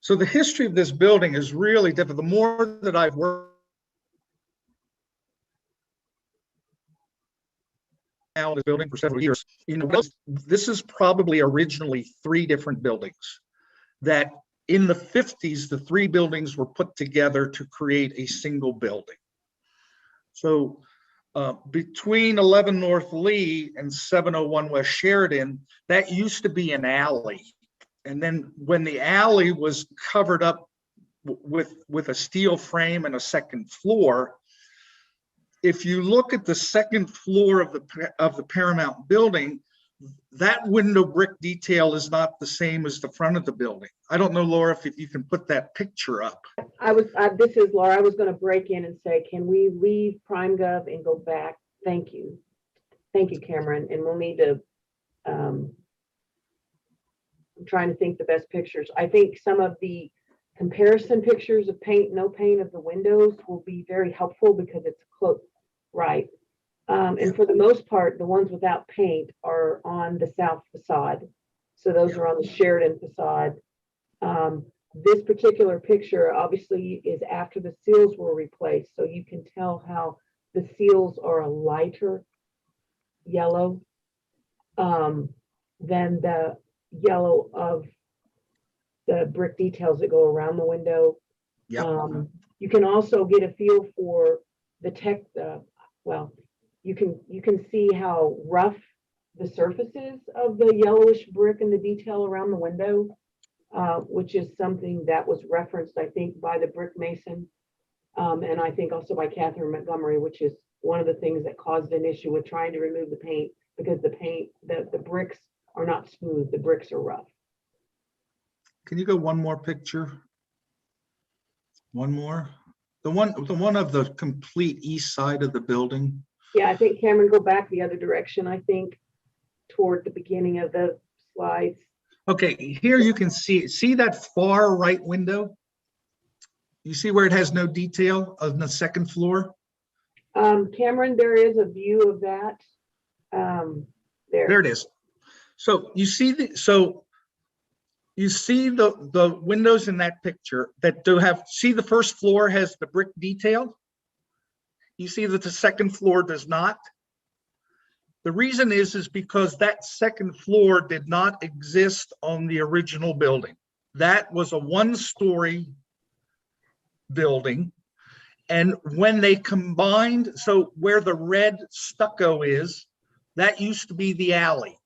So the history of this building is really different. The more that I've worked now in this building for several years, this is probably originally 3 different buildings that in the 50s, the 3 buildings were put together to create a single building. So between 11 North Lee and 701 West Sheridan, that used to be an alley. And then when the alley was covered up with a steel frame and a second floor, if you look at the second floor of the Paramount building, that window brick detail is not the same as the front of the building. I don't know, Laura, if you can put that picture up. This is Laura. I was going to break in and say, can we leave PrimeGov and go back? Thank you. Thank you, Cameron. And we'll need to, I'm trying to think the best pictures. I think some of the comparison pictures of paint, no paint of the windows will be very helpful because it's close, right? And for the most part, the ones without paint are on the south facade. So those are on the Sheridan facade. This particular picture obviously is after the seals were replaced. So you can tell how the seals are a lighter yellow than the yellow of the brick details that go around the window. Yep. You can also get a feel for the well, you can see how rough the surface is of the yellowish brick and the detail around the window, which is something that was referenced, I think, by the brick mason, and I think also by Catherine Montgomery, which is one of the things that caused an issue with trying to remove the paint, because the bricks are not smooth, the bricks are rough. Can you go one more picture? One more? The one of the complete east side of the building. Yeah, I think Cameron, go back the other direction, I think, toward the beginning of the slides. Okay, here you can see that far right window? You see where it has no detail on the second floor? Cameron, there is a view of that. There it is. So you see the windows in that picture that see the first floor has the brick detail. You see that the second floor does not. The reason is because that second floor did not exist on the original building. That was a 1-story building. And when they combined, so where the red stucco is, that used to be the alley.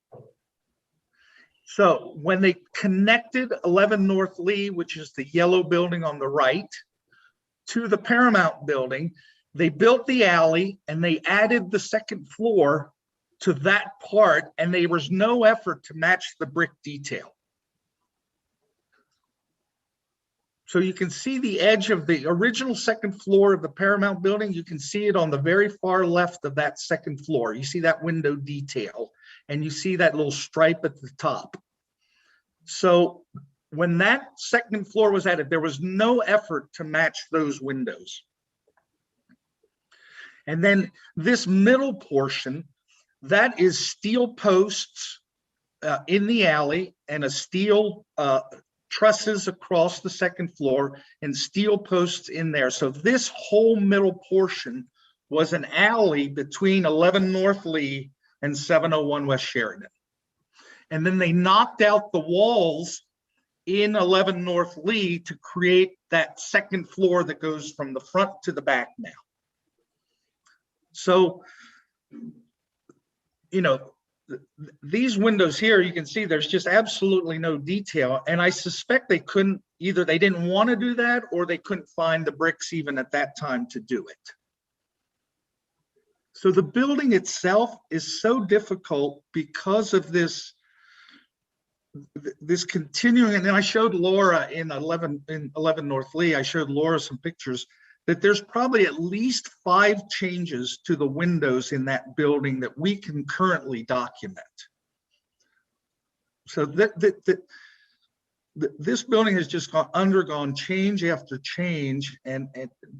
So when they connected 11 North Lee, which is the yellow building on the right, to the Paramount building, they built the alley and they added the second floor to that part, and there was no effort to match the brick detail. So you can see the edge of the original second floor of the Paramount building. You can see it on the very far left of that second floor. You see that window detail, and you see that little stripe at the top. So when that second floor was added, there was no effort to match those windows. And then this middle portion, that is steel posts in the alley and a steel trusses across the second floor and steel posts in there. So this whole middle portion was an alley between 11 North Lee and 701 West Sheridan. And then they knocked out the walls in 11 North Lee to create that second floor that goes from the front to the back now. So, you know, these windows here, you can see there's just absolutely no detail. And I suspect they couldn't, either they didn't want to do that or they couldn't find the bricks even at that time to do it. So the building itself is so difficult because of this continuing, and then I showed Laura in 11 North Lee, I showed Laura some pictures that there's probably at least 5 changes to the windows in that building that we can currently document. So this building has just undergone change after change, and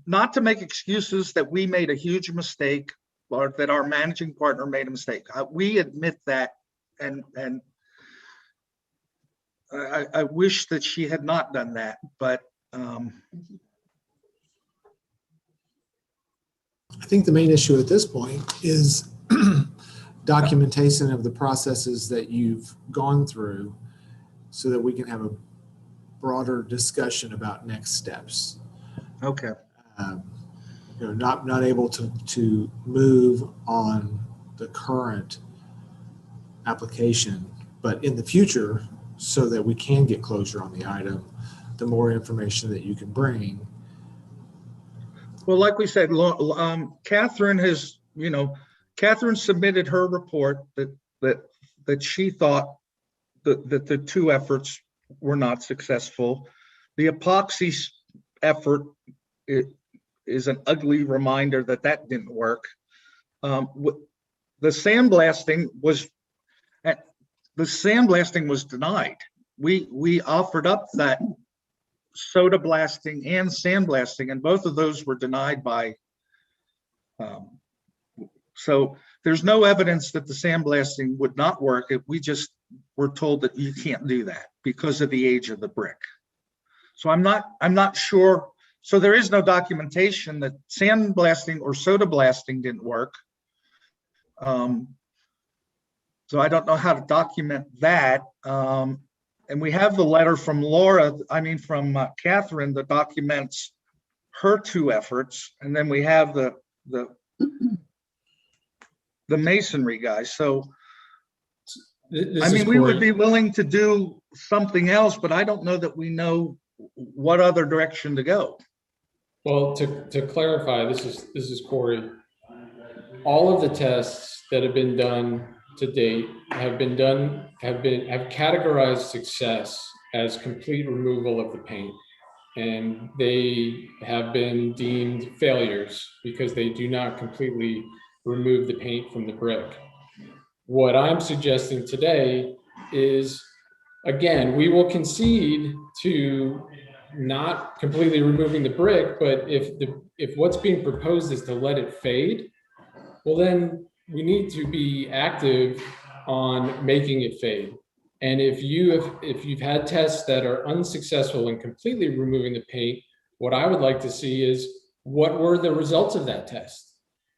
not to make excuses that we made a huge mistake or that our managing partner made a mistake. We admit that, and I wish that she had not done that, but I think the main issue at this point is documentation of the processes that you've gone through so that we can have a broader discussion about next steps. Okay. You know, not able to move on the current application, but in the future, so that we can get closure on the item, the more information that you can bring. Well, like we said, Catherine has, Catherine submitted her report that she thought that the 2 efforts were not successful. The epoxy effort is an ugly reminder that didn't work. The sandblasting was denied. We offered up that soda blasting and sandblasting, and both of those were denied by. So there's no evidence that the sandblasting would not work. We just were told that you can't do that because of the age of the brick. So I'm not sure. So there is no documentation that sandblasting or soda blasting didn't work. So I don't know how to document that. And we have the letter from Catherine that documents her 2 efforts. And then we have the masonry guys. So, we would be willing to do something else, but I don't know that we know what other direction to go. Well, to clarify, this is Corey. All of the tests that have been done to date have categorized success as complete removal of the paint, and they have been deemed failures because they do not completely remove the paint from the brick. What I'm suggesting today is, again, we will concede to not completely removing the brick, but if what's being proposed is to let it fade, well, then we need to be active on making it fade. And if you've had tests that are unsuccessful in completely removing the paint, what I would like to see is, what were the results of that test?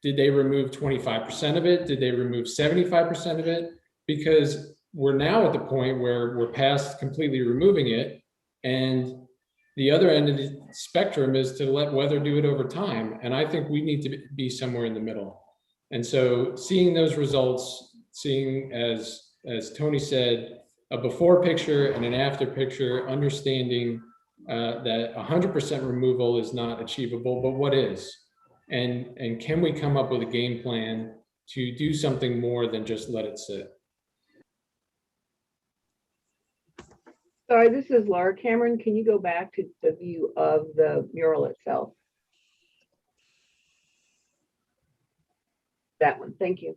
Did they remove 25% of it? Did they remove 75% of it? Because we're now at the point where we're past completely removing it, and the other end of the spectrum is to let weather do it over time. And I think we need to be somewhere in the middle. And so seeing those results, seeing, as Tony said, a before picture and an after picture, understanding that 100% removal is not achievable, but what is? And can we come up with a game plan to do something more than just let it sit? Sorry, this is Laura. Cameron, can you go back to the view of the mural itself? That one, thank you.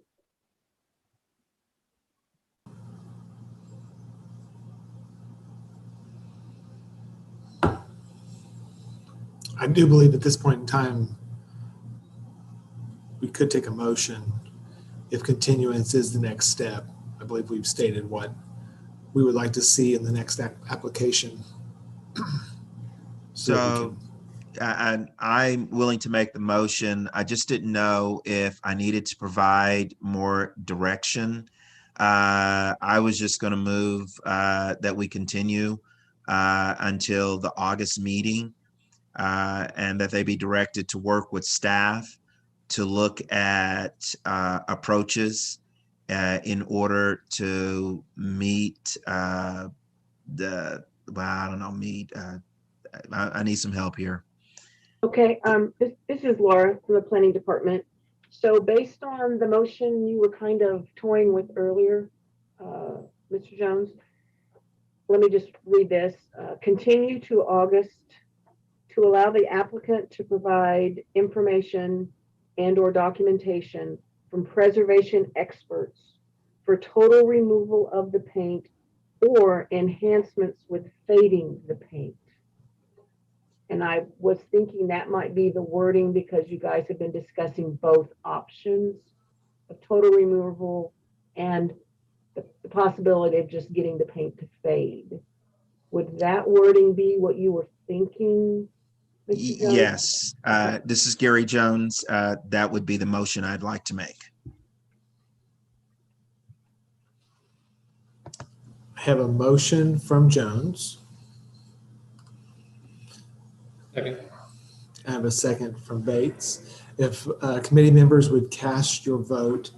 I do believe at this point in time, we could take a motion if continuance is the next step. I believe we've stated what we would like to see in the next application So I'm willing to make the motion. I just didn't know if I needed to provide more direction. I was just going to move that we continue until the August meeting, and that they be directed to work with staff to look at approaches in order to meet I don't know, I need some help here. Okay, this is Laura from the planning department. So based on the motion you were kind of toying with earlier, Mr. Jones, let me just read this. Continue to August to allow the applicant to provide information and/or documentation from preservation experts for total removal of the paint or enhancements with fading the paint. And I was thinking that might be the wording because you guys have been discussing both options of total removal and the possibility of just getting the paint to fade. Would that wording be what you were thinking, Mr. Jones? Yes, this is Gary Jones. That would be the motion I'd like to make. I have a motion from Jones. Second. I have a second from Bates. If committee members would cast your vote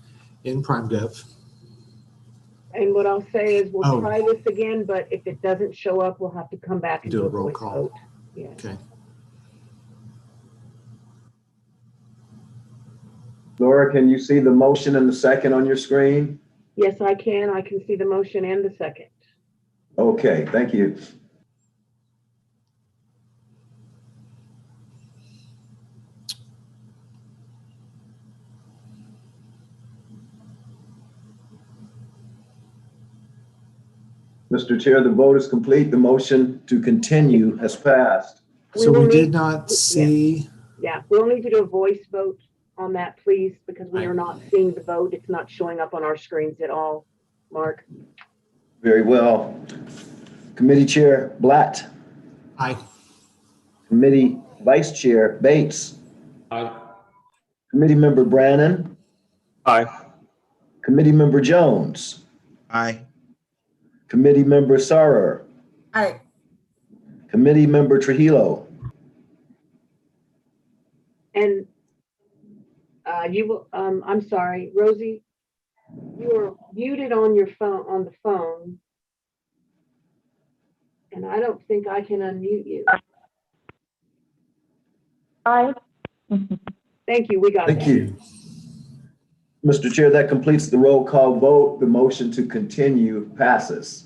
in PrimeGov. And what I'll say is we'll Oh. try this again, but if it doesn't show up, we'll have to come back and Do do a a roll voice call. vote. Yeah. Okay. Laura, can you see the motion and the second on your screen? Yes, I can. I can see the motion and the second. Okay, thank you. Mr. Chair, the vote is complete. The motion to continue has passed. So will we did need- not see, Yeah, we'll need to do a voice vote on that, please, because we are not seeing the vote. It's not showing up on our screens at all. Mark? Very well. Committee Chair Blatt. aye. Committee Vice Chair Bates. Aye. Committee Member Brannon. Aye. Committee Member Jones. Aye. Committee Member Sarer. Aye. Committee Member Trujillo. And you will, I'm sorry, Rosie, you are muted on your phone, on the phone. And I don't think I can unmute you. Aye. Thank you, we got Thank that. you. Mr. Chair, that completes the roll call vote. The motion to continue passes.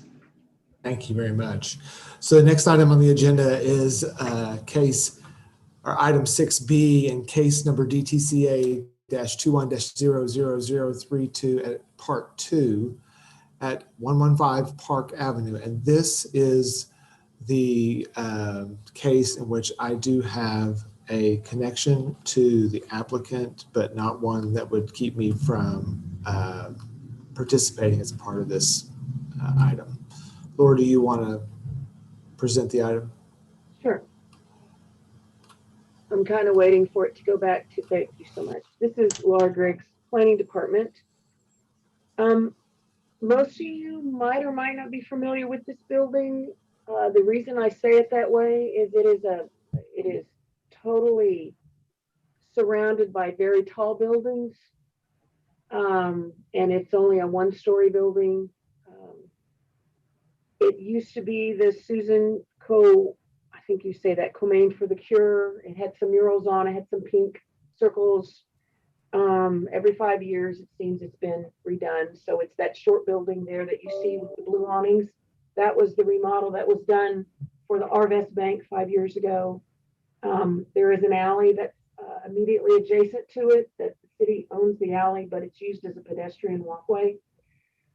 Thank you very much. So the next item on the agenda is item 6B and case number DTCA-21-00032 at Part 2 at 115 Park Avenue. And this is the case in which I do have a connection to the applicant, but not one that would keep me from participating as a part of this item. Laura, do you want to present the item? Sure. I'm kind of waiting for it to go back to, thank you so much. This is Laura Griggs, Planning Department. Most of you might or might not be familiar with this building. The reason I say it that way is it is totally surrounded by very tall buildings. And it's only a one-story building. It used to be the Susan I think you say that, Comaine for the Cure. It had some murals on, it had some pink circles. Every 5 years, it seems it's been redone. So it's that short building there that you see with the blue awnings. That was the remodel that was done for the Arvest Bank 5 years ago. There is an alley that's immediately adjacent to it that the city owns the alley, but it's used as a pedestrian walkway.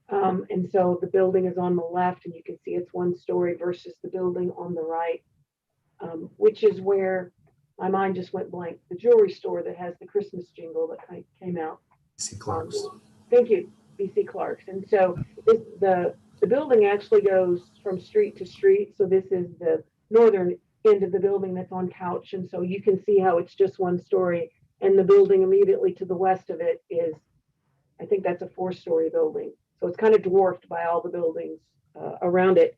And so the building is on the left and you can see it's one story versus the building on the right, which is where my mind just went blank. The jewelry store that has the Christmas jingle that came out. BC Clark's. Thank you, BC Clark's. And so the building actually goes from street to street. So this is the northern end of the building that's on Couch. And so you can see how it's just one story. And the building immediately to the west of it is, I think that's a 4-story building. So it's kind of dwarfed by all the buildings around it.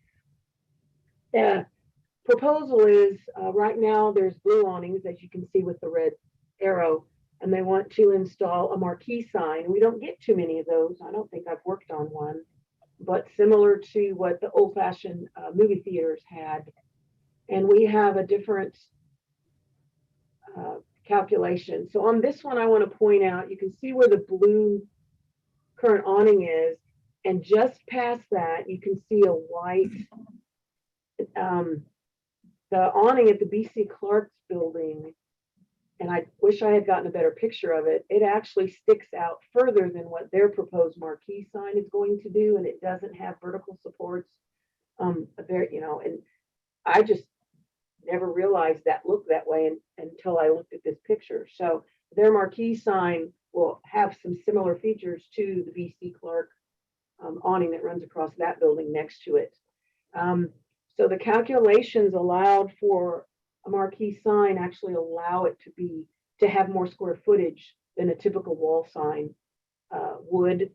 Proposal is right now there's blue awnings, as you can see with the red arrow, and they want to install a marquee sign. We don't get too many of those. I don't think I've worked on one, but similar to what the old-fashioned movie theaters had. And we have a different calculation. So on this one, I want to point out, you can see where the blue current awning is, and just past that, you can see a white, the awning at the BC Clark's building, and I wish I had gotten a better picture of it. It actually sticks out further than what their proposed marquee sign is going to do, and it doesn't have vertical supports. And I just never realized that looked that way until I looked at this picture. So their marquee sign will have some similar features to the BC Clark awning that runs across that building next to it. So the calculations allowed for a marquee sign actually allow it to have more square footage than a typical wall sign would.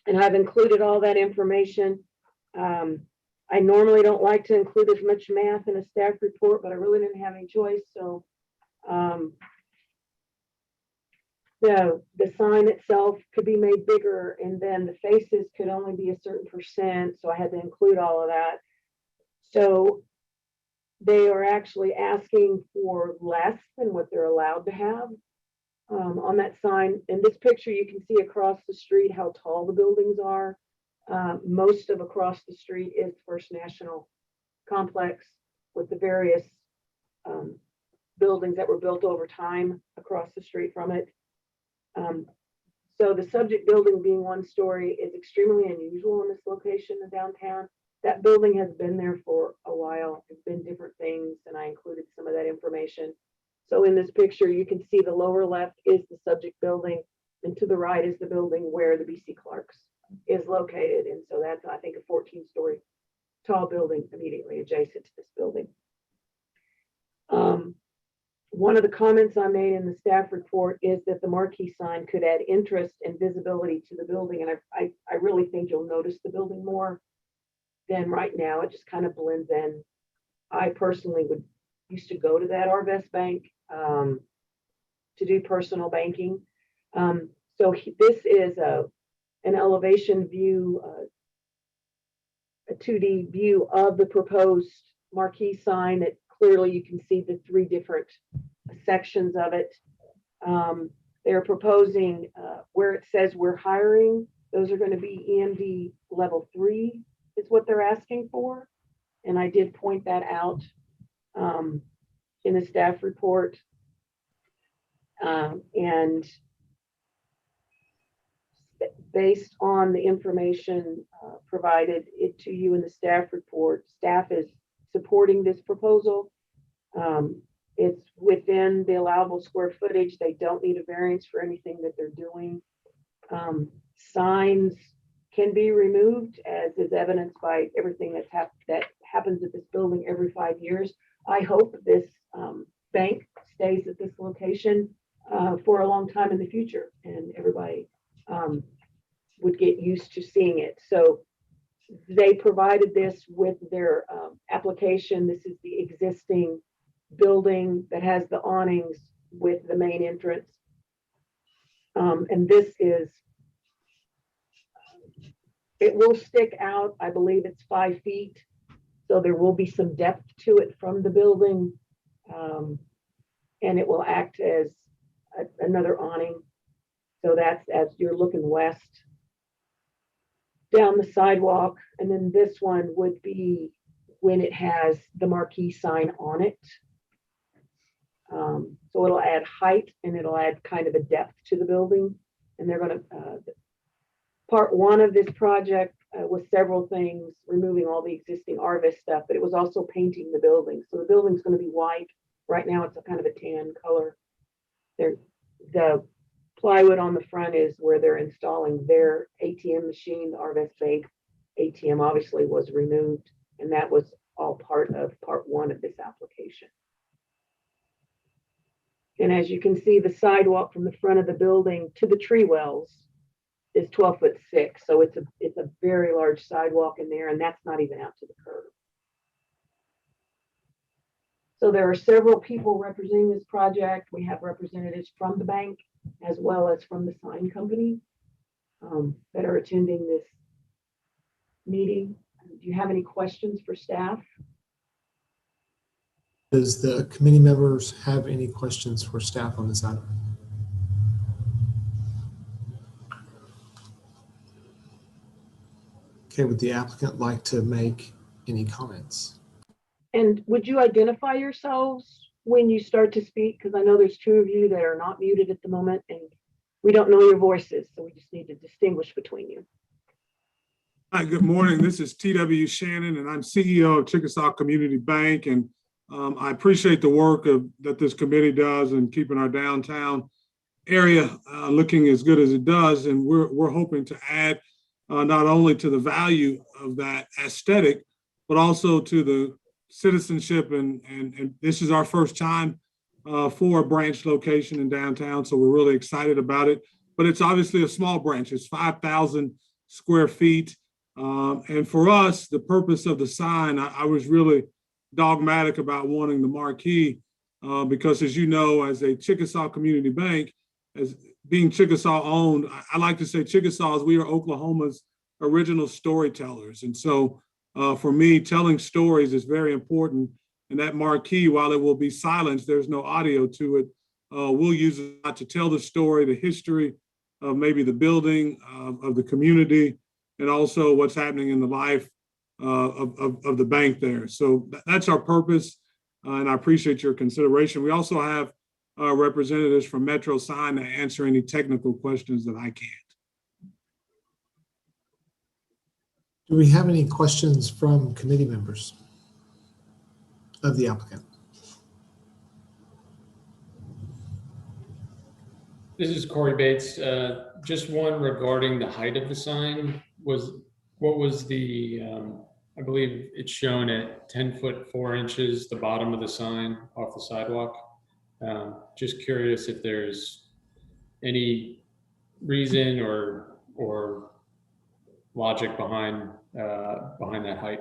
And I've included all that information. I normally don't like to include as much math in a staff report, but I really didn't have any choice. So the sign itself could be made bigger, and then the faces could only be a certain percent. So I had to include all of that. So they are actually asking for less than what they're allowed to have on that sign. In this picture, you can see across the street how tall the buildings are. Most of across the street is First National Complex with the various buildings that were built over time across the street from it. So the subject building being 1 story is extremely unusual in this location in downtown. That building has been there for a while. It's been different things, and I included some of that information. So in this picture, you can see the lower left is the subject building, and to the right is the building where the BC Clark's is located. And so that's, I think, a 14-story tall building immediately adjacent to this building. One of the comments I made in the staff report is that the marquee sign could add interest and visibility to the building. And I really think you'll notice the building more than right now. It just kind of blends in. I personally used to go to that Arvest Bank to do personal banking. So this is an elevation view, a 2D view of the proposed marquee sign that clearly you can see the 3 different sections of it. They're proposing where it says we're hiring, those are going to be EMD level 3 is what they're asking for. And I did point that out in the staff report. And based on the information provided to you in the staff report, staff is supporting this proposal. It's within the allowable square footage. They don't need a variance for anything that they're doing. Signs can be removed, as is evidenced by everything that happens at this building every 5 years. I hope this bank stays at this location for a long time in the future, and everybody would get used to seeing it. So they provided this with their application. This is the existing building that has the awnings with the main entrance. And this is, it will stick out. I believe it's 5 feet. So there will be some depth to it from the building. And it will act as another awning. So that's as you're looking west down the sidewalk. And then this one would be when it has the marquee sign on it. So it'll add height and it'll add kind of a depth to the building. And they're going to, part 1 of this project was several things, removing all the existing Arvest stuff, but it was also painting the building. So the building's going to be white. Right now it's a kind of a tan color. The plywood on the front is where they're installing their ATM machine. The Arvest Bank ATM obviously was removed, and that was all part of part 1 of this application. And as you can see, the sidewalk from the front of the building to the tree wells is 12'6". So it's a very large sidewalk in there, and that's not even out to the curb. So there are several people representing this project. We have representatives from the bank as well as from the sign company that are attending this meeting. Do you have any questions for staff? Does the committee members have any questions for staff on this item? Okay, would the applicant like to make any comments? And would you identify yourselves when you start to speak? Because I know there's 2 of you that are not muted at the moment, and we don't know your voices, so we just need to distinguish between you. Hi, good morning. This is T.W. Shannon, and I'm CEO of Chickasaw Community Bank. And I appreciate the work that this committee does in keeping our downtown area looking as good as it does. And we're hoping to add not only to the value of that aesthetic, but also to the citizenship. And this is our first time for a branch location in downtown, so we're really excited about it. But it's obviously a small branch. It's 5,000 square feet. And for us, the purpose of the sign, I was really dogmatic about wanting the marquee because, as you know, as a Chickasaw Community Bank, as being Chickasaw owned, I like to say Chickasaws, we are Oklahoma's original storytellers. And so for me, telling stories is very important. And that marquee, while it will be silenced, there's no audio to it. We'll use it to tell the story, the history of maybe the building, of the community, and also what's happening in the life of the bank there. So that's our purpose, and I appreciate your consideration. We also have representatives from Metro Sign to answer any technical questions that I can't. Do we have any questions from committee members of the applicant? This is Corey Bates. Just one regarding the height of the sign. What was the, I believe it's shown at 10 foot 4 inches, the bottom of the sign off the sidewalk. Just curious if there's any reason or logic behind that height.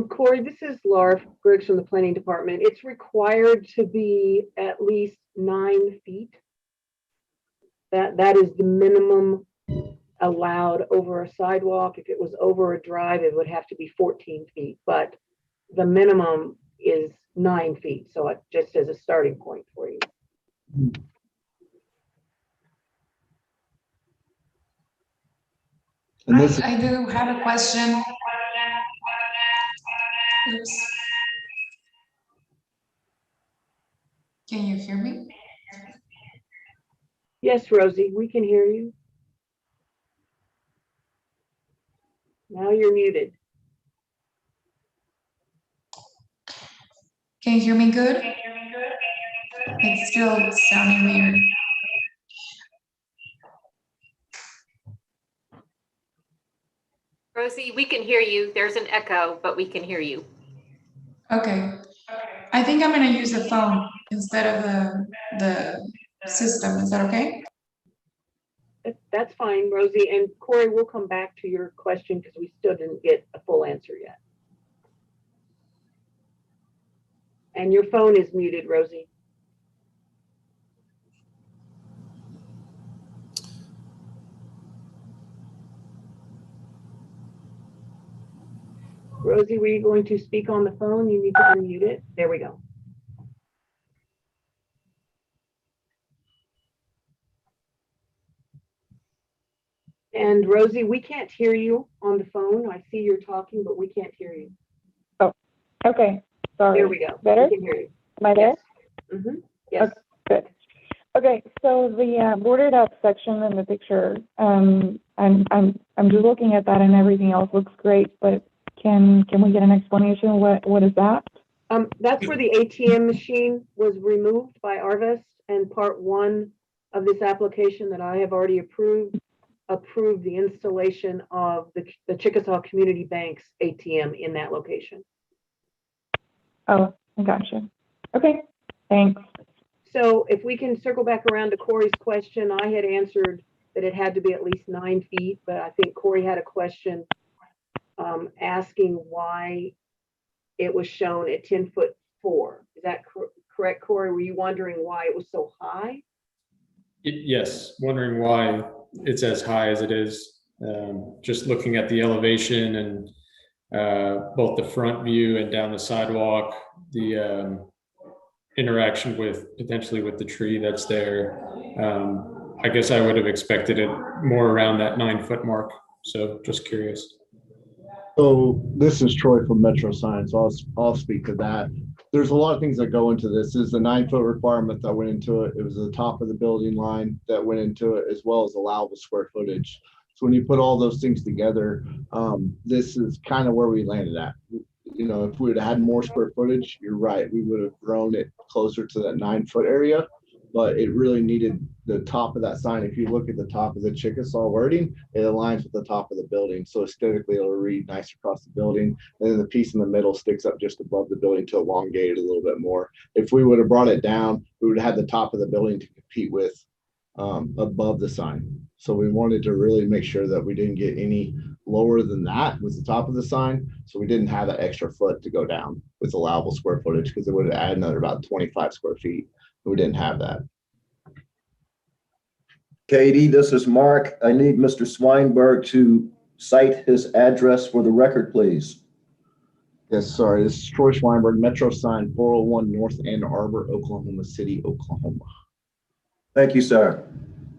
Corey, this is Laura Griggs from the Planning Department. It's required to be at least 9 feet. That is the minimum allowed over a sidewalk. If it was over a drive, it would have to be 14 feet, but the minimum is 9 feet. So it just as a starting point for you. I do have a question. Oops. Can you hear me? Yes, Rosie, we can hear you. Now you're muted. Can you hear me good? It's still sounding weird. Rosie, we can hear you. There's an echo, but we can hear you. Okay. I think I'm going to use the phone instead of the system. Is that okay? That's fine, Rosie. And Corey, we'll come back to your question because we still didn't get a full answer yet. And your phone is muted, Rosie. Rosie, were you going to speak on the phone? You need to unmute it. There we go. And Rosie, we can't hear you on the phone. I see you're talking, but we can't hear you. Oh, okay. Sorry. There we go. Better? We can hear you. Am I there? Yes. Yes. Okay, good. Okay, so the boarded up section in the picture, I'm just looking at that and everything else looks great, but can we get an explanation? What is that? That's where the ATM machine was removed by Arvest, and part 1 of this application that I have already approved the installation of the Chickasaw Community Bank's ATM in that location. Oh, I gotcha. Okay, thanks. So if we can circle back around to Corey's question, I had answered that it had to be at least 9 feet, but I think Corey had a question asking why it was shown at 10'4". Is that correct, Corey? Were you wondering why it was so high? Yes, wondering why it's as high as it is. Just looking at the elevation and both the front view and down the sidewalk, the interaction with potentially with the tree that's there. I guess I would have expected it more around that 9-foot mark. So just curious. So this is Troy from Metro Science. I'll speak to that. There's a lot of things that go into this. Is the 9-foot requirement that went into it. It was the top of the building line that went into it, as well as allowable square footage. So when you put all those things together, this is kind of where we landed at. You know, if we would have had more square footage, you're right, we would have grown it closer to that 9-foot area. But it really needed the top of that sign. If you look at the top of the Chickasaw wording, it aligns with the top of the building. So aesthetically, it'll read nice across the building. And then the piece in the middle sticks up just above the building to elongate it a little bit more. If we would have brought it down, we would have had the top of the building to compete with above the sign. So we wanted to really make sure that we didn't get any lower than that with the top of the sign. So we didn't have that extra foot to go down with allowable square footage, because it would have added another about 25 square feet. We didn't have that. Katie, this is Mark. I need Mr. Swinberg to cite his address for the record, please. Yes, sorry. This is Troy Swinberg, Metro Sign, 401 North Ann Arbor, Oklahoma City, Oklahoma. Thank you, sir.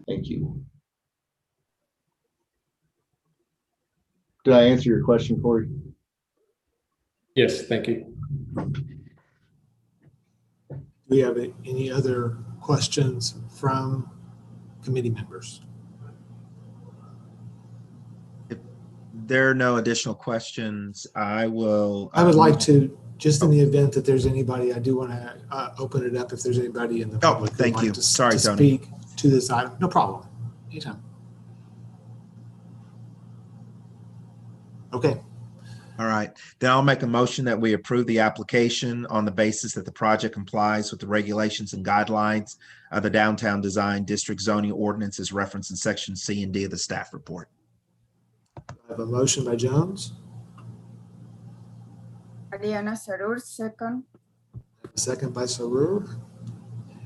Thank you. Did I answer your question, Corey? Yes, thank you. Do we have any other questions from committee members? If there are no additional questions, I will. I would like to, just in the event that there's anybody, I do want to open it up if there's anybody in the public. Thank who'd you. like to, Sorry, to Tony. speak to this item. No problem. Anytime. Okay. All right, then I'll make a motion that we approve the application on the basis that the project complies with the regulations and guidelines of the Downtown Design District zoning ordinance as referenced in section C and D of the staff report. I have a motion by Jones. Ariana Sarur, second. A second by Sarur.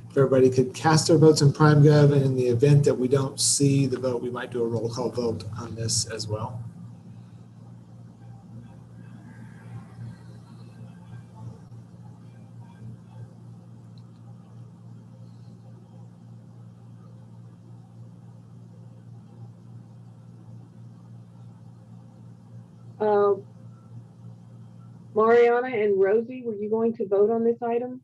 If everybody could cast their votes in PrimeGov, and in the event that we don't see the vote, we might do a roll call vote on this as well. Mariana and Rosie, were you going to vote on this item?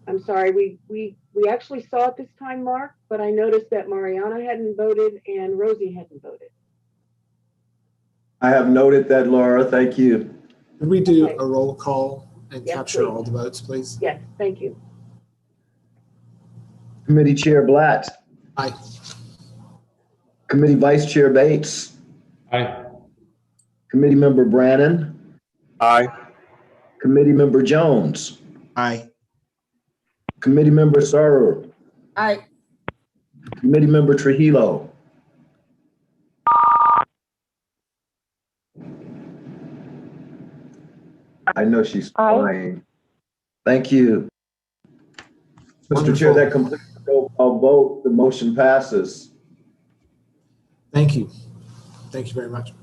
I'm sorry, we actually saw it this time, Mark, but I noticed that Mariana hadn't voted and Rosie hadn't voted. I have noted that, Laura. Thank you. Could we do Okay. a roll call and Yes, capture please. all the votes, please? Yes, thank you. Committee Chair Blatt. Aye. Committee Vice Chair Bates. Aye. Committee Member Brannon. Aye. Committee Member Jones. Aye. Committee Member Sarur. Aye. Committee Member Trujillo. I know she's fine. Thank you. Mr. Chair, that completes the roll call vote. The motion passes. Thank you. Thank you very much.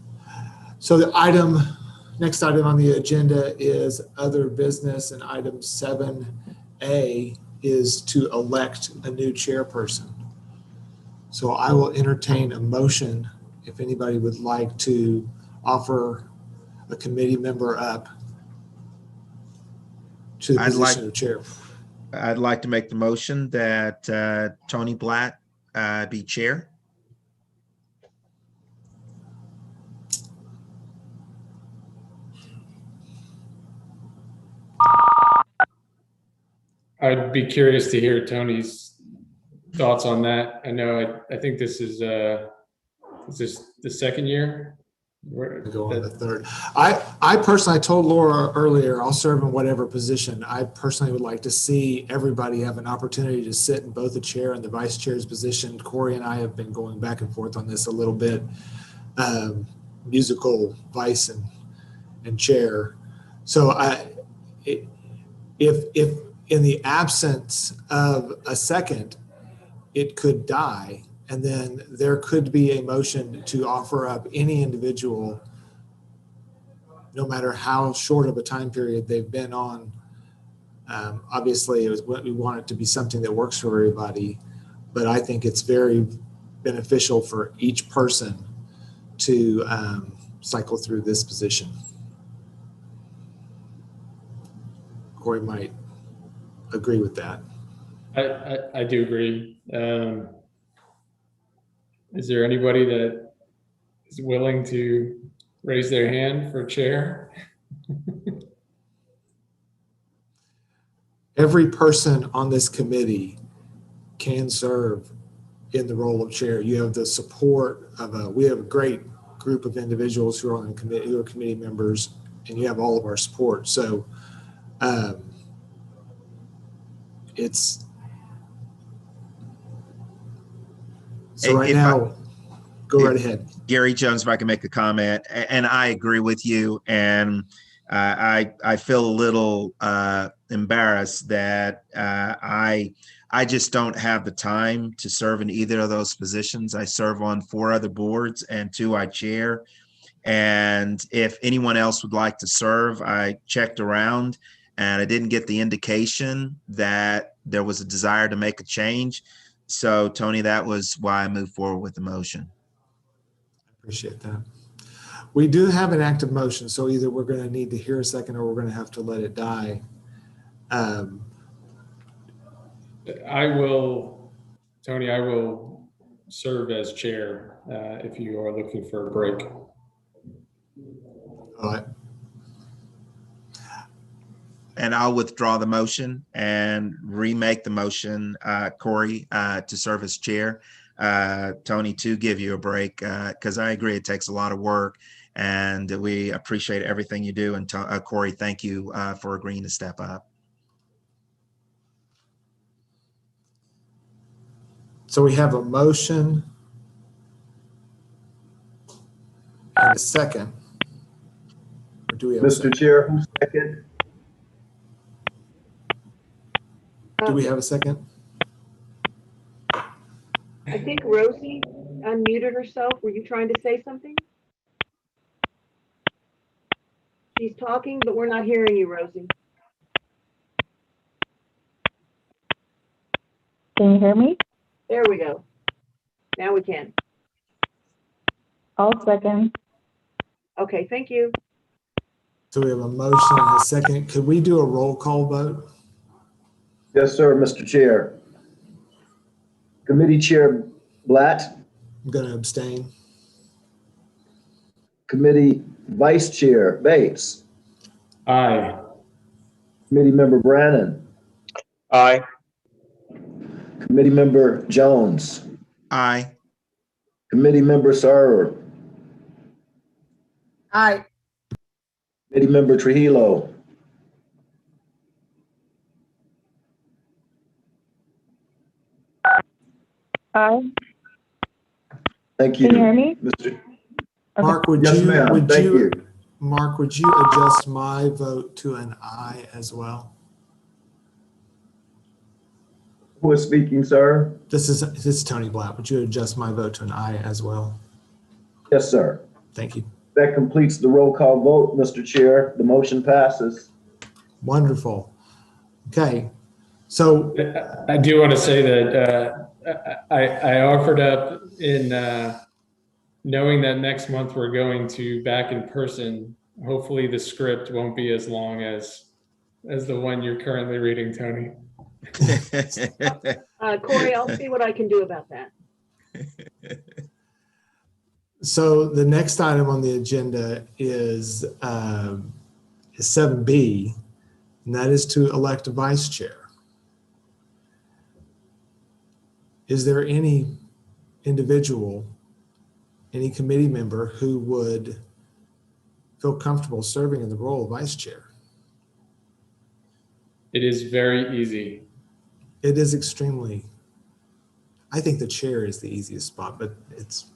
So the next item on the agenda is other business, and item 7A is to elect a new chairperson. So I will entertain a motion if anybody would like to offer a committee member up to the position of chair. I'd like to make the motion that Tony Blatt be chair. I'd be curious to hear Tony's thoughts on that. I know I think this is this the second year Go on the third. I personally, I told Laura earlier, I'll serve in whatever position. I personally would like to see everybody have an opportunity to sit in both the chair and the vice chair's position. Corey and I have been going back and forth on this a little bit. Musical vice and chair. So if in the absence of a second, it could die. And then there could be a motion to offer up any individual, no matter how short of a time period they've been on. Obviously, we want it to be something that works for everybody, but I think it's very beneficial for each person to cycle through this position. Corey might agree with that. I do agree. Is there anybody that is willing to raise their hand for chair? Every person on this committee can serve in the role of chair. You have the support of we have a great group of individuals who are on the committee, who are committee members, and you have all of our support. So right now, go right ahead. Gary Jones, if I can make a comment, and I agree with you, and I feel a little embarrassed that I just don't have the time to serve in either of those positions. I serve on 4 other boards and 2 I chair. And if anyone else would like to serve, I checked around and I didn't get the indication that there was a desire to make a change. So Tony, that was why I moved forward with the motion. I appreciate that. We do have an active motion, so either we're going to need to hear a second or we're going to have to let it die. Tony, I will serve as chair if you are looking for a break. All right. And I'll withdraw the motion and remake the motion, Corey, to serve as chair. Tony, to give you a break, because I agree it takes a lot of work and we appreciate everything you do. And Corey, thank you for agreeing to step up. So we have a motion and a second. Or do we have Mr. Chair, who's second? Do we have a second? I think Rosie unmuted herself. Were you trying to say something? She's talking, but we're not hearing you, Rosie. Can you hear me? There we go. Now we can. I'll second. Okay, thank you. So we have a motion and a second. Could we do a roll call vote? Yes, sir, Mr. Chair. Committee Chair Blatt. I'm going to abstain. Committee Vice Chair Bates. Aye. Committee Member Brannon. Aye. Committee Member Jones. Aye. Committee Member Sarer. Aye. Committee Member Trujillo. Aye. Thank you. Can you hear me? Mr. Mark, would Yes, you, ma'am. would Thank you, you. Mark, would you adjust my vote to an aye as well? Who is speaking, sir? This is Tony Blatt. Would you adjust my vote to an aye as well? Yes, sir. Thank you. That completes the roll call vote, Mr. Chair. The motion passes. Wonderful. Okay. So I do want to say that I offered up in knowing that next month we're going to back in person. Hopefully the script won't be as long as the one you're currently reading, Tony. Corey, I'll see what I can do about that. So the next item on the agenda is 7B, and that is to elect a vice chair. Is there any individual, any committee member who would feel comfortable serving in the role of vice chair? It is very easy. It is extremely, I think the chair is the easiest spot, but it's,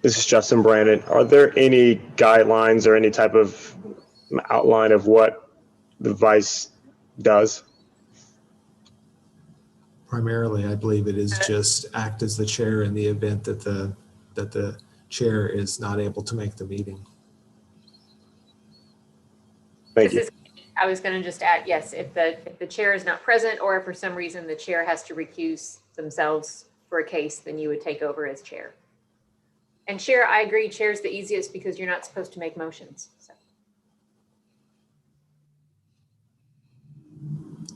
This is Justin Brandon. Are there any guidelines or any type of outline of what the vice does? primarily, I believe it is just act as the chair in the event that the chair is not able to make the meeting. Thank you. I was going to just add, yes, if the chair is not present, or if for some reason the chair has to recuse themselves for a case, then you would take over as chair. And chair, I agree, chair is the easiest because you're not supposed to make motions. So.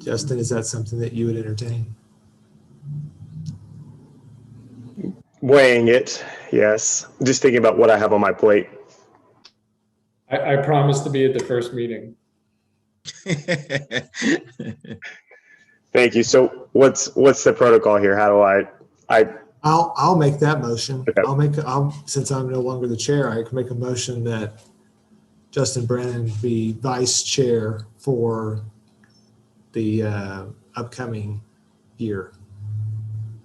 Justin, is that something that you would entertain? Weighing it, yes. Just thinking about what I have on my plate. I promise to be at the first meeting. Thank you. So what's the protocol here? How do I'll make that motion. Okay. Since I'm no longer the chair, I can make a motion that Justin Brennan be vice chair for the upcoming year.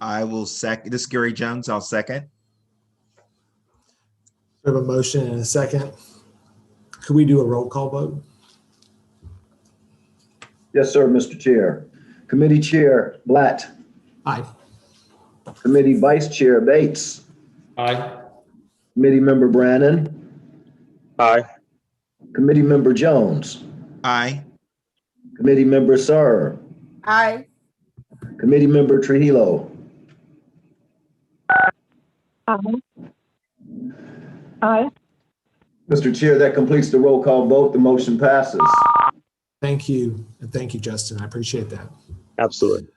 I will second. This is Gary Jones. I'll second. We have a motion and a second. Could we do a roll call vote? Yes, sir, Mr. Chair. Committee Chair Blatt. Aye. Committee Vice Chair Bates. Aye. Committee Member Brannon. Aye. Committee Member Jones. Aye. Committee Member Sir. Aye. Committee Member Trujillo. Aye. Aye. Mr. Chair, that completes the roll call vote. The motion passes. Thank you. And thank you, Justin. I appreciate that. Absolutely.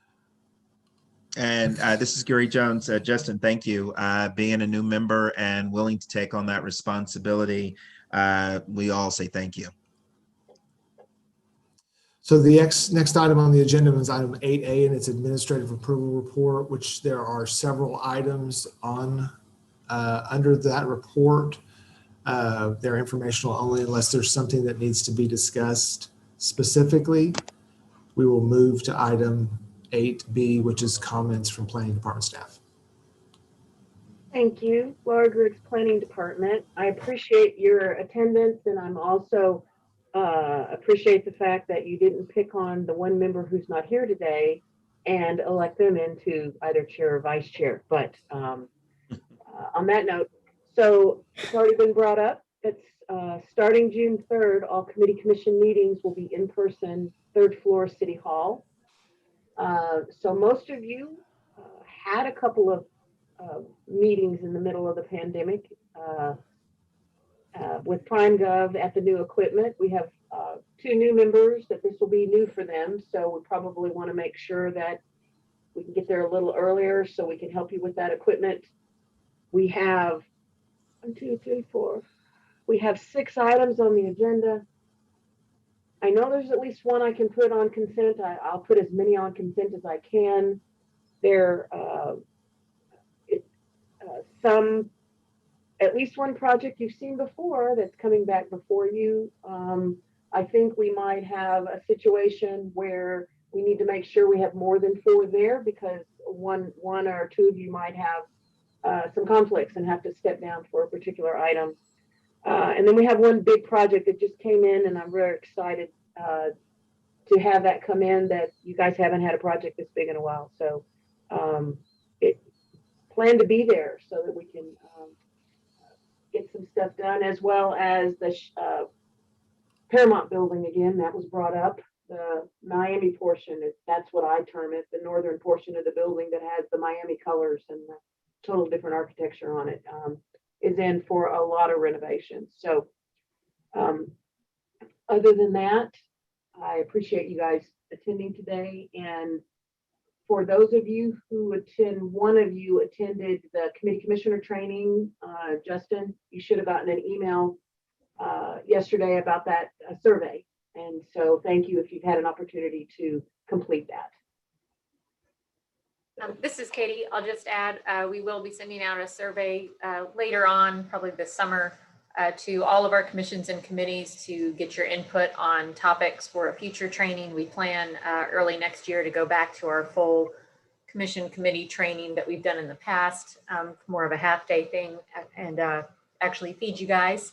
And this is Gary Jones. Justin, thank you. Being a new member and willing to take on that responsibility, we all say thank you. So the next item on the agenda is item 8A, and it's administrative approval report, which there are several items on under that report. They're informational only unless there's something that needs to be discussed specifically. We will move to item 8B, which is comments from planning department staff. Thank you, Laura Griggs, Planning Department. I appreciate your attendance, and I'm also appreciate the fact that you didn't pick on the one member who's not here today and elect them into either chair or vice chair. But on that note, so it's already been brought up. It's starting June 3rd, all committee commission meetings will be in person, 3rd floor City Hall. So most of you had a couple of meetings in the middle of the pandemic. With PrimeGov at the new equipment, we have 2 new members that this will be new for them. So we probably want to make sure that we can get there a little earlier so we can help you with that equipment. We have 1, 2, 3, 4. We have 6 items on the agenda. I know there's at least one I can put on consent. I'll put as many on consent as I can. There, at least one project you've seen before that's coming back before you. I think we might have a situation where we need to make sure we have more than 4 there because one or 2 of you might have some conflicts and have to step down for a particular item. And then we have one big project that just came in, and I'm very excited to have that come in that you guys haven't had a project this big in a while. So plan to be there so that we can get some stuff done, as well as the Paramount building again, that was brought up. The Miami portion, that's what I term it, the northern portion of the building that has the Miami colors and the total different architecture on it, is in for a lot of renovations. So other than that, I appreciate you guys attending today. And for those of you who attend, one of you attended the committee commissioner training, Justin, you should have gotten an email yesterday about that survey. And so thank you if you've had an opportunity to complete that. This this is Katie. I'll just add, we will be sending out a survey later on, probably this summer, to all of our commissions and committees to get your input on topics for a future training. We plan early next year to go back to our full commission committee training that we've done in the past, more of a half-day thing, and actually feed you guys.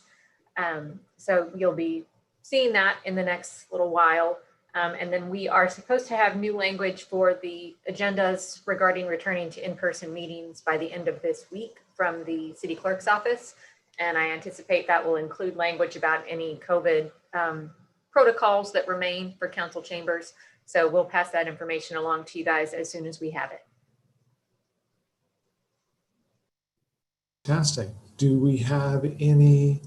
So you'll be seeing that in the next little while. And then we are supposed to have new language for the agendas regarding returning to in-person meetings by the end of this week from the city clerk's office. And I anticipate that will include language about any COVID protocols that remain for council chambers. So we'll pass that information along to you guys as soon as we have it. Fantastic. Do we have any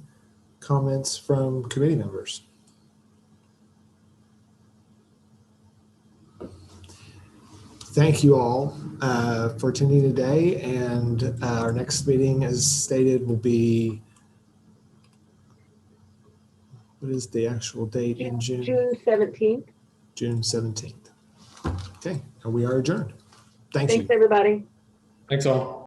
comments from committee members? Thank you all for attending today, and our next meeting, as stated, will be, what is the actual date in June? June 17th. June 17th. Okay, and we are adjourned. Thank you. Thanks, everybody. Thanks all.